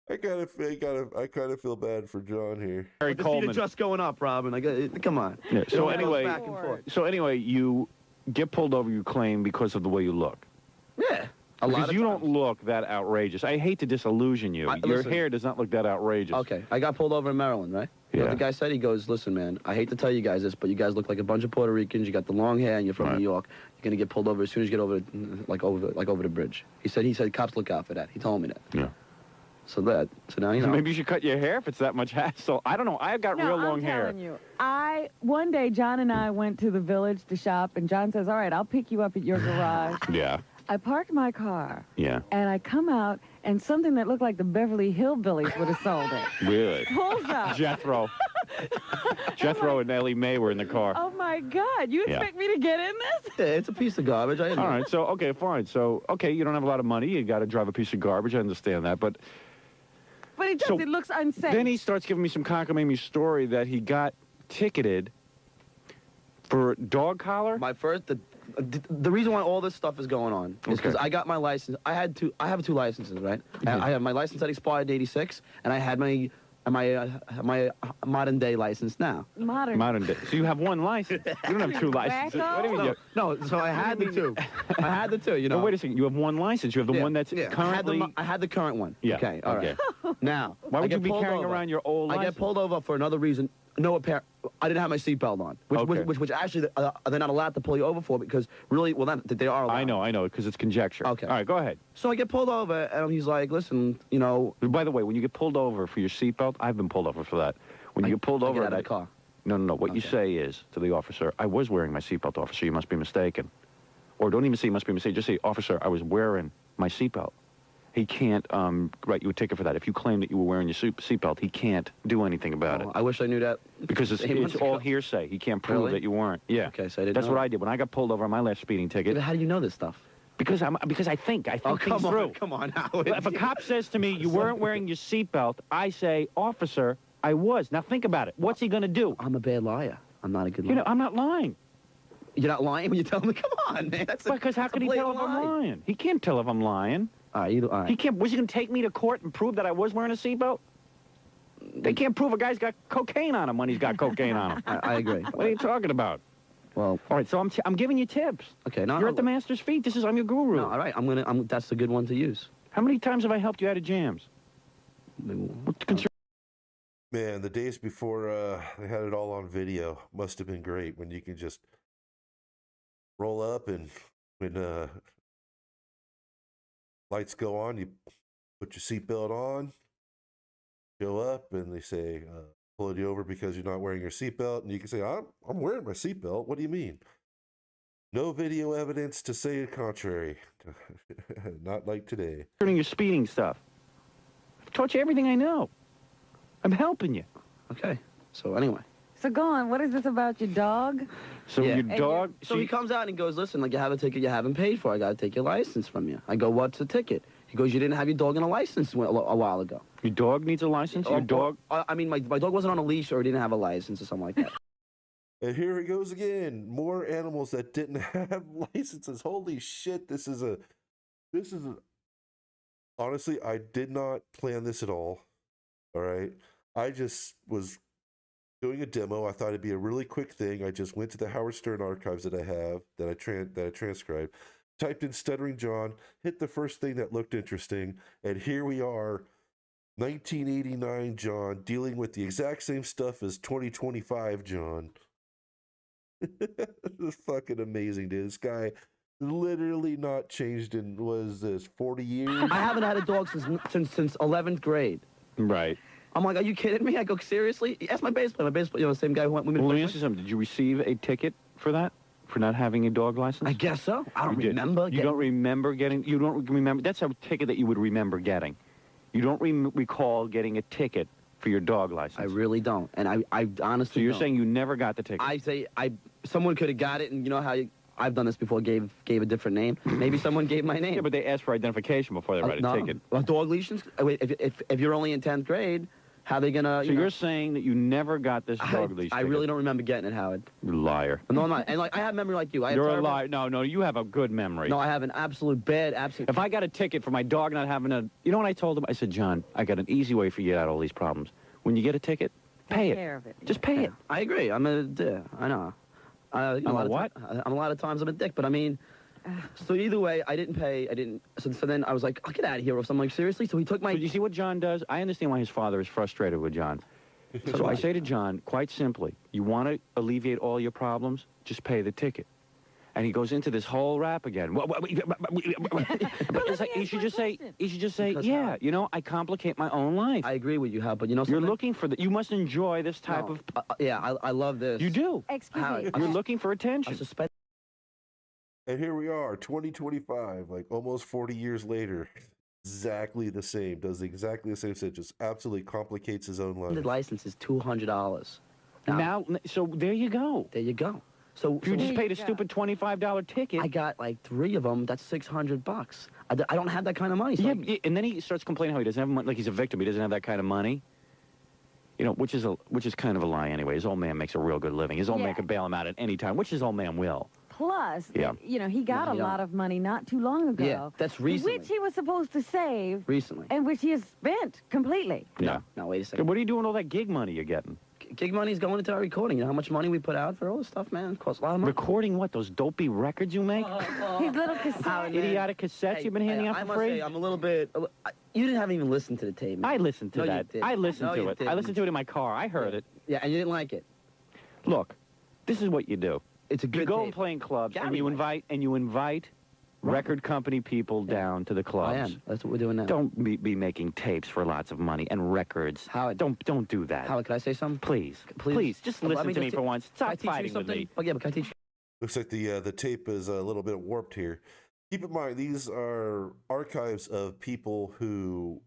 I kind of feel bad for John here. Harry the seat Coleman. is just going up, Robin. Come on. Yeah, It so only goes anyway, back and forth. you get pulled over, you claim, because of the way you look. Yeah. A lot Because of you times. don't look that outrageous. I hate to disillusion you. Your Listen. hair does not look that outrageous. Okay, I got pulled over in Maryland, right? You know Yeah. what the guy said? He goes, listen, man, I hate to tell you guys this, but you guys look like a bunch of Puerto Ricans. You got the long hair, and you're from Right. New York. You're gonna get pulled over as soon as you get over, over the bridge. He said, cops look out for that. He told me that. Yeah. So now you know. Maybe you should cut your hair if it's that much hassle. I don't know. I've got No, real long I'm hair. telling you. One day, John and I went to the village to shop, and John says, all right, I'll pick you up at your garage. Yeah. I parked my car, Yeah. and I come out, and something that looked like the Beverly Hillbillies would have sold it. Really? Pulls up. Jethro. Jethro and Ellie Mae were in the car. Oh, my God. You Yeah. expect me to get in this? Yeah, it's a piece of garbage. I All right. So, okay, fine. So, okay, you don't have a lot of money. You got to drive a piece of garbage. I understand that. But But it does. So, it looks unsafe. then he starts giving me some cockamamie story that he got ticketed for dog collar. The reason why all this stuff is going on is because Okay. I got my license. I have two licenses, right? I have my license that expired in '86, and I had my modern day license now. Modern. day. So you have one license. You don't have two licenses. Wacko? What do you mean? No, so I had the two. I had the two. You know. No, wait a second. You have one license. You have the one that's currently. I had the current one. Yeah, Okay. All right. Now, Why would I you get be pulled carrying over. around your old I license? get pulled over for another reason. No apparent. I didn't have my seatbelt on, which actually they're not allowed to pull you over for because really, well, they are allowed. I know, because it's conjecture. Okay. All right, go ahead. So I get pulled over, and he's like, "Listen, you know." By the way, when you get pulled over for your seatbelt, I've been pulled over for that. When you get pulled I over, get out of the car. No. What you say is to the officer, "I was wearing my seatbelt, officer. You must be mistaken." Or don't even say you must be mistaken. Just say, "Officer, I was wearing my seatbelt." He can't write you a ticket for that. If you claim that you were wearing your seatbelt, he can't do anything about it. I wish I knew that. Because it's 8 months all ago. hearsay. He can't prove Really? that you weren't. Yeah. Okay, so I didn't That's know what that. I did. When I got pulled over on my last speeding ticket, How do you know this stuff? Because I think things through. Come on, Howard. If a cop says to me, "You weren't wearing your seatbelt," I say, "Officer, I was." Now think about it. What's he going to do? I'm a bad liar. I'm not a good liar. You know, I'm not lying. You're not lying when you tell me. Come on, man. That's Because how can he tell if I'm lying? He can't tell if I'm lying. All right. He can't. Was he going to take me to court and prove that I was wearing a seatbelt? They can't prove a guy's got cocaine on him when he's got cocaine on him. I agree. What are you talking about? Well, all right. So I'm giving you tips. Okay. No, you're at the master's feet. I'm your guru. No, all right. That's a good one to use. How many times have I helped you out of jams? What's the concern? Man, the days before they had it all on video must have been great when you can just roll up and when lights go on, you put your seatbelt on, show up, and they say, pull you over because you're not wearing your seatbelt. And you can say, I'm wearing my seatbelt. What do you mean? No video evidence to say the contrary. Not like today. Concerning your speeding stuff. I've taught you everything I know. I'm helping you. Okay. So anyway. So go on. What is this about your dog? So your dog. So he comes out and he goes, "Listen, like you have a ticket you haven't paid for. I got to take your license from you." I go, "What's the ticket?" He goes, "You didn't have your dog on a license a while ago." Your dog needs a license? Your dog? I mean, my dog wasn't on a leash or he didn't have a license or something like that. And here he goes again. More animals that didn't have licenses. Holy shit. This is honestly, I did not plan this at all. All right. I just was doing a demo. I thought it'd be a really quick thing. I just went to the Howard Stern archives that I have, that I transcribed, typed in Stuttering John, hit the first thing that looked interesting, and here we are, 1989 John, dealing with the exact same stuff as 2025 John. It's fucking amazing, dude. This guy literally not changed in, was this 40 years? I haven't had a dog since 11th grade. Right. I'm like, are you kidding me? I go, seriously? Ask my bass player. My bass player, the same guy who went with me. Well, let me ask you something. Did you receive a ticket for that? For not having a dog license? I guess so. I don't remember. You don't remember getting... You don't remember... That's a ticket that you would remember getting. You don't recall getting a ticket for your dog license. I really don't. And I honestly So you're don't. saying you never got the ticket? I say someone could have got it, and you know how I've done this before, gave a different name. Maybe someone gave my name. Yeah, but they asked for identification before they write a ticket. Well, dog leashes? If you're only in 10th grade, how are they going to... So you're saying that you never got this dog leash I ticket? really don't remember getting it, Howard. You're a liar. No, I'm not. And like I have memory like you. You're a liar. No, you have a good memory. No, I have an absolute. If I got a ticket for my dog not having a... You know what I told him? I said, John, I got an easy way for you to get out of all these problems. When you get a ticket, pay it. Take care of it. Just pay it. I agree. I know. I'm a what? A lot of times I'm a dick, but I mean... So either way, I didn't pay. I didn't. So then I was like, I'll get out of here. Or something. Like, seriously? So he took my... But you see what John does? I understand why his father is frustrated with John. So I say to John, quite simply, you want to alleviate all your problems? Just pay the ticket. And he goes into this whole rap again. It's like, he should just say, yeah, you know, I complicate my own life. I agree with you, Hal, but you know something? You're looking for you must enjoy this type of... yeah, I love this. You do. Excuse me. You're looking for attention. And here we are, 2025, like almost 40 years later. Exactly the same. Does exactly the same shit. Just absolutely complicates his own life. The license is $200. Now, so there you go. There you go. So if you just paid a stupid $25 ticket. I got like 3 of them. That's $600. I don't have that kind of money. So yeah, and then he starts complaining how he doesn't have money, like he's a victim. He doesn't have that kind of money. You know, which is kind of a lie anyway. His old man makes a real good living. His old man could bail him out at any time, which his old man will. Plus, Yeah. you know, he got a lot of money not too long ago. Yeah, that's recently. Which he was supposed to save. Recently. And which he has spent completely. Yeah. No, wait a second. What are you doing with all that gig money you're getting? Gig money's going into our recording. You know how much money we put out for all this stuff, man? It costs a lot of money. Recording what? Those dopey records you make? His little cassette. Idiotic cassettes you've been handing out I for must free? say, I'm a little bit... You didn't even listen to the tape, man. I listened to No, you that. didn't. I listened No, to you it. I didn't. listened to it in my car. I heard it. Yeah, and you didn't like it. Look, this is what you do. It's a good You go tape. and play in clubs, Gary and you invite record company people down to the clubs. I am. That's what we're doing now. Don't be making tapes for lots of money and records. Howard, don't do that. Howard, can I say something? Please, just listen to me for once. Can I Stop teach you fighting with something? me. Oh, yeah, but can I teach you? Looks like the tape is a little bit warped here. Keep in mind, these are archives of people who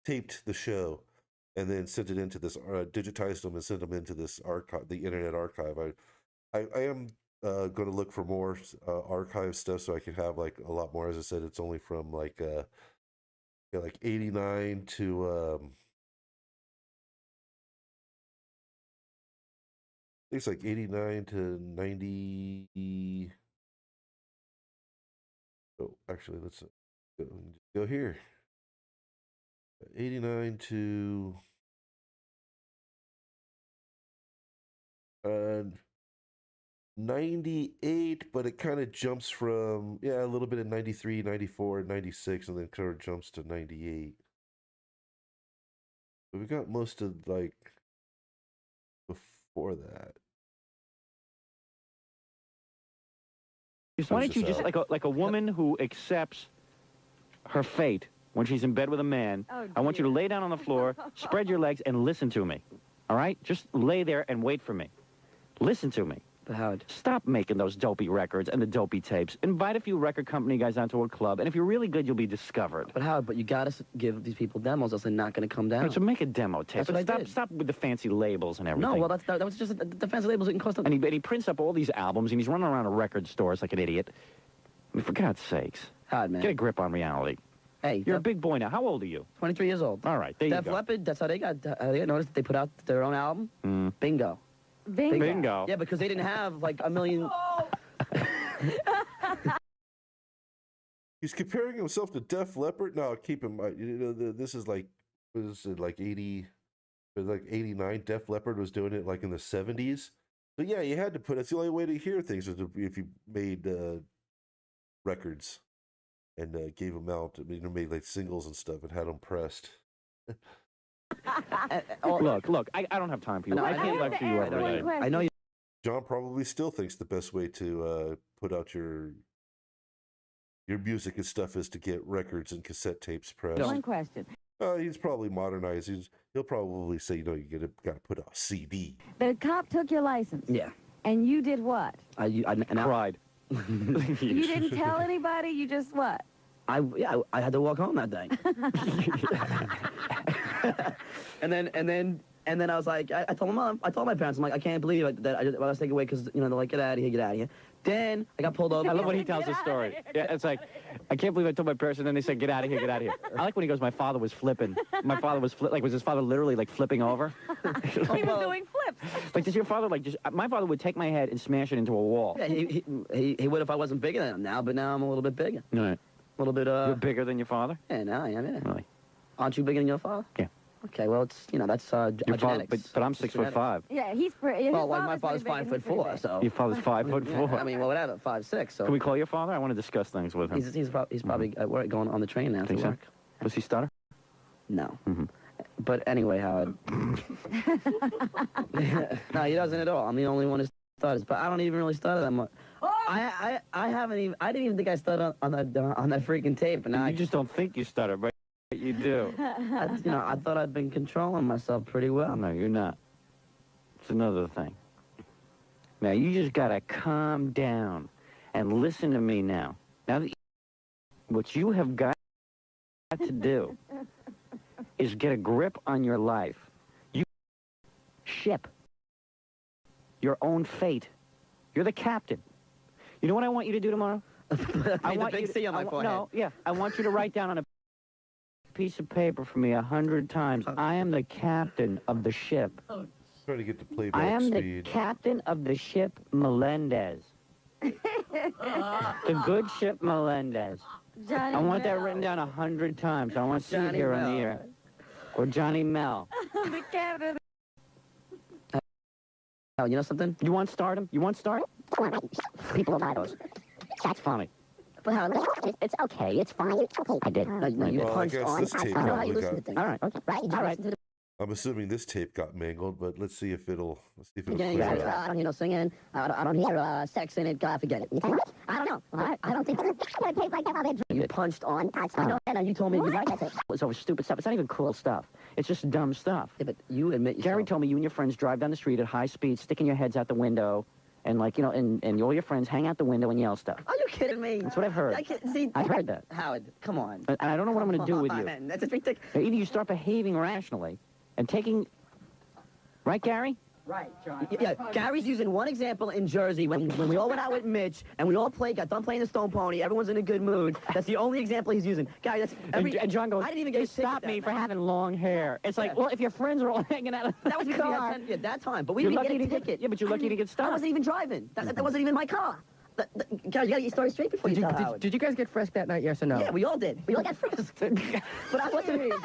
taped the show and then sent it into this, digitized them and sent them into this archive, the Internet Archive. I am going to look for more archive stuff so I can have like a lot more. As I said, it's only from like 89 to I think it's like 89 to 90. Oh, actually, let's go here. 89 to 98, but it kind of jumps from, a little bit of 93, 94, 96, and then kind of jumps to 98. But we got most of like before that. Why don't you just like a woman who accepts her fate when she's in bed with a man? Oh, I want you to dear. lay down on the floor, spread your legs, and listen to me. All right? Just lay there and wait for me. Listen to me. But Howard, Stop making those dopey records and the dopey tapes. Invite a few record company guys onto a club, and if you're really good, you'll be discovered. but Howard, but you gotta give these people demos, else they're not gonna come down. So make a demo tape. That's what I Stop, did. stop with the fancy labels and everything. No, well, that was just the fancy labels didn't cost them. And he prints up all these albums, and he's running around to record stores like an idiot. I mean, for God's sakes. Howard, man. Get a grip on reality. Hey, You're a big boy now. How old are you? 23 years old. All right, there you Def go. Leppard, that's how they got noticed that they put out their own album. Mm. Bingo. Bingo. Yeah, because they didn't have like a million. He's comparing himself to Def Leppard. No, keep in mind, this is like, what is it, like 80, it was like 89. Def Leppard was doing it like in the 70s. So yeah, you had to put, it's the only way to hear things is if you made records and gave them out, made like singles and stuff and had them pressed. Look, I don't have time for you. No, I I can't know. lecture you every day. I know you. John probably still thinks the best way to put out your music and stuff is to get records and cassette tapes pressed. One question. He's probably modernized. He'll probably say, you got to put out a CD. The cop took your license. Yeah. And you did what? I Cried. You didn't tell anybody? You just what? I had to walk home that day. and then I was like, I told my mom, I told my parents, I'm like, I can't believe that I was taken away because they're like, get out of here, get out of here. Then I got pulled over. I love when he tells the story. Yeah, it's like, I can't believe I told my parents, and then they said, get out of here, get out of here. I like when he goes, my father was flipping. My father was was his father literally like flipping over? He was doing flips. Like, does your father my father would take my head and smash it into a wall. Yeah, he would if I wasn't bigger than him now, but now I'm a little bit bigger. All right. A little bit, You're bigger than your father? Yeah, now I am, yeah. Really? Aren't you bigger than your father? Yeah. Okay, well, it's, that's Your father, genetics. but I'm It's 6'5". genetics. Yeah, he's pretty. Well, like my father's 5'4", so. Your father's 5'4". I mean, well, whatever, 5'6", so. Can we call your father? I want to discuss things with him. He's probably at work, going on the train now to Think so? work. Does he stutter? No. Mm-hmm. But anyway, Howard. No, he doesn't at all. I'm the only one who stutters, but I don't even really stutter that much. I didn't even think I stuttered on that freaking tape, and now You just don't think you stutter, but you do. I thought I'd been controlling myself pretty well. No, you're not. It's another thing. Now, you just got to calm down and listen to me now. Now, what you have got to do is get a grip on your life. You ship your own fate. You're the captain. You know what I want you to do tomorrow? I want you to see on my forehead. No, yeah. I want you to write down on a piece of paper for me 100 times. I am the captain of the ship. Trying to get the playback I am speed. the captain of the ship Melendez. The good ship Melendez. Johnny I want that Mel. written down 100 times. I want to see it Johnny here on the Mel. air. Or Johnny Mel. The captain. Oh, you know something? You want stardom? You want stardom? People of idols. That's funny. It's okay. It's fine. It's okay. I did. No, you Well, I punched guess on. this tape I know how probably you listen to got. things. All right. Okay. Right? All right. Listen to the I'm assuming this tape got mangled, but let's see if it'll beginning. clear I up. don't hear no singing. I don't hear sex in it. Forget it. I don't know. I don't think when a tape like that, I'll be You punched on. I know. And you told me What? that's it. It's over stupid stuff. It's not even cool stuff. It's just dumb stuff. Yeah, but you admit yourself. Gary told me you and your friends drive down the street at high speed, sticking your heads out the window, and and all your friends hang out the window and yell stuff. Are you kidding me? That's what I've heard. I can't see. I've heard that. Howard, come on. And I don't know what I'm going to do with you. That's just ridiculous. Now, either you start behaving rationally and taking... Right, Gary? Right, John. Yeah, Gary's using one example in Jersey when we all went out with Mitch and we all got done playing the Stone Pony. Everyone's in a good mood. That's the only example he's using. Gary, that's And John goes, I didn't even get "They a ticket stopped that me for night." having long hair. It's like, well, if your friends are all hanging out of That was the because we car, had 10 at that time, but we you're didn't lucky get a to get. ticket. Yeah, but you're lucky to get I stopped. wasn't even driving. That wasn't even my car. Gary, you gotta get your story straight before you tell Howard. Did you guys get frisked that night? Yes or no? Yeah, we all did. We all got frisked. But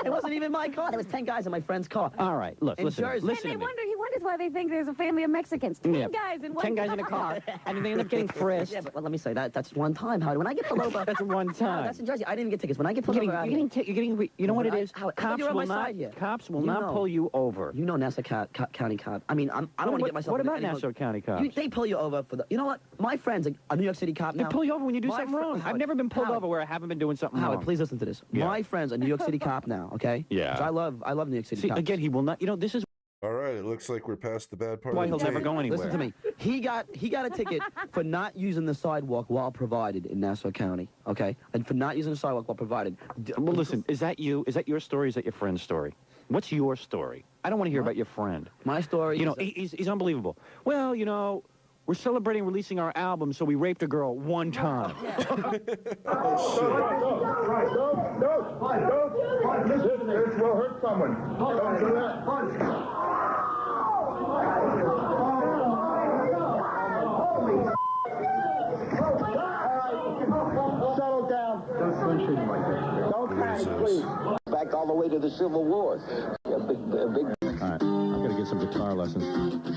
it wasn't even my car. There was 10 guys in my friend's car. All right, look, In listen, Jersey. listen And to me. he wonders why they think there's a family of Mexicans. 10 Yeah. guys in one 10 guys in a car, and they end up getting frisked. Yeah, but let me say that's one time, Howard. When I get pulled over, That's one No, time. that's in Jersey. I didn't even get tickets. When I get pulled over, You know what it is? Howard, I thought Cops you were on will my not. side here. Cops will You not know. pull you over. You know Nassau County cop. I mean, I don't want to get myself. What into about any- Nassau County cops? They pull you over for the. You know what? My friend's a New York City cop They now. pull you over when you do My something wrong. I've Howard, never been pulled Howard, over where I haven't been doing something Howard, wrong. please listen to this. Yeah. My friend's a New York City cop now. Okay. Yeah. 'Cause I love New York City See, cops. again, he will not. You know, this is All right, it looks like we're past the bad part. why of he'll the never tape. go anywhere. Listen to me. He got a ticket for not using the sidewalk while provided in Nassau County. Okay, and for not using the sidewalk while provided. Well, listen, is that you? Is that your story? Is that your friend's story? What's your story? I don't want to hear What? about your friend. My story. You know, is he's unbelievable. Well, you know, we're celebrating releasing our album, so we raped a girl one time. This will hurt someone. Don't do that. Settle down. Don't shoot him like that. Don't panic, please. Back all the way to the Civil War. A big. All right, I'm gonna get some guitar lessons.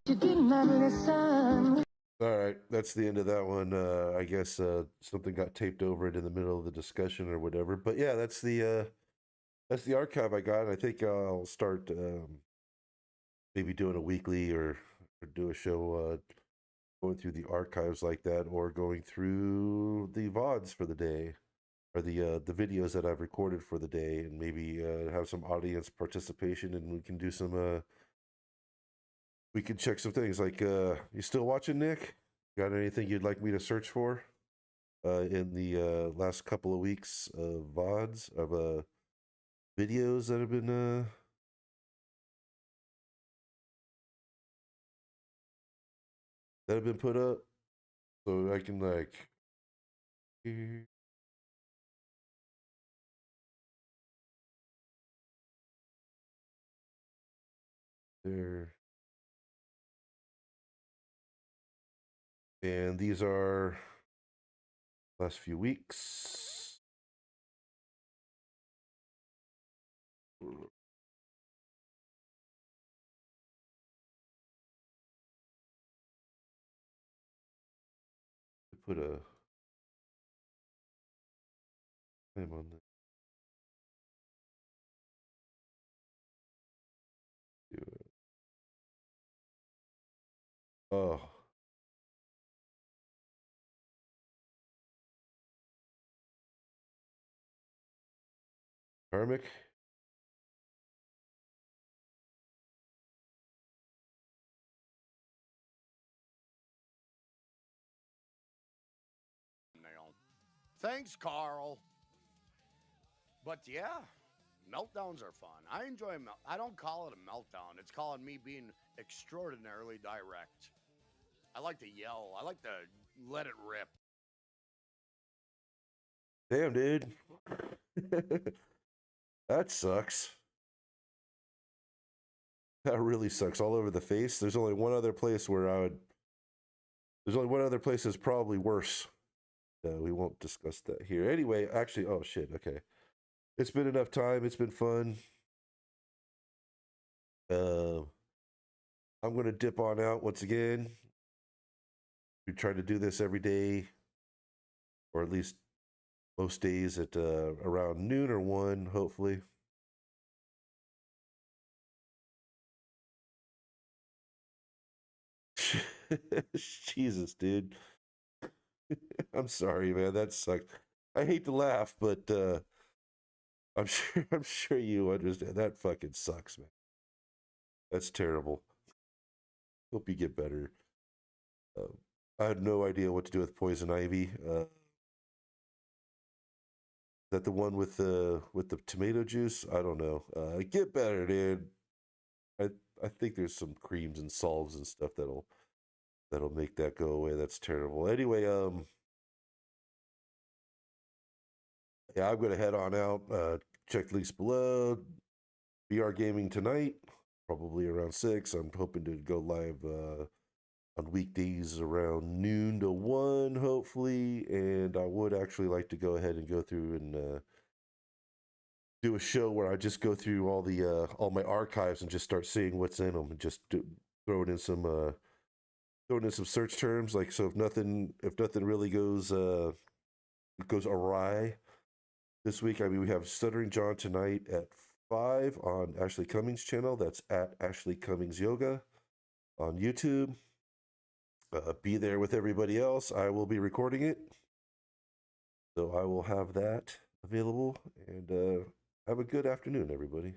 You didn't listen. All right, that's the end of that one. I guess something got taped over it in the middle of the discussion or whatever. But yeah, that's the archive I got. And I think I'll start maybe doing a weekly or do a show going through the archives like that, or going through the VODs for the day, or the videos that I've recorded for the day, and maybe have some audience participation, and we can do some. We can check some things like, you still watching, Nick? Got anything you'd like me to search for in the last couple of weeks of VODs, of videos that have been put up? So I can like... There. And these are last few weeks. Put a name on this. Oh. Karmic. Thanks, Carl. But yeah, meltdowns are fun. I enjoy I don't call it a meltdown. It's calling me being extraordinarily direct. I like to yell. I like to let it rip. Damn, dude. That sucks. That really sucks. All over the face. There's only one other place where there's only one other place that's probably worse. We won't discuss that here. Anyway, actually, oh shit, okay. It's been enough time. It's been fun. I'm going to dip on out once again. We try to do this every day, or at least most days at around noon or 1, hopefully. Jesus, dude. I'm sorry, man. That sucked. I hate to laugh, but I'm sure you understand. That fucking sucks, man. That's terrible. Hope you get better. I had no idea what to do with poison ivy. Is that the one with the tomato juice? I don't know. Get better, dude. I think there's some creams and salves and stuff that'll make that go away. That's terrible. Anyway, yeah, I'm gonna head on out. Check links below. VR gaming tonight, probably around 6. I'm hoping to go live on weekdays around noon to 1, hopefully. And I would actually like to go ahead and go through and do a show where I just go through all my archives and just start seeing what's in them, and just throwing in some search terms. Like, so if nothing really goes awry this week, I mean, we have Stuttering John tonight at 5 on Ashley Cummings' channel. That's at Ashley Cummings Yoga on YouTube. Be there with everybody else. I will be recording it, so I will have that available. And have a good afternoon, everybody.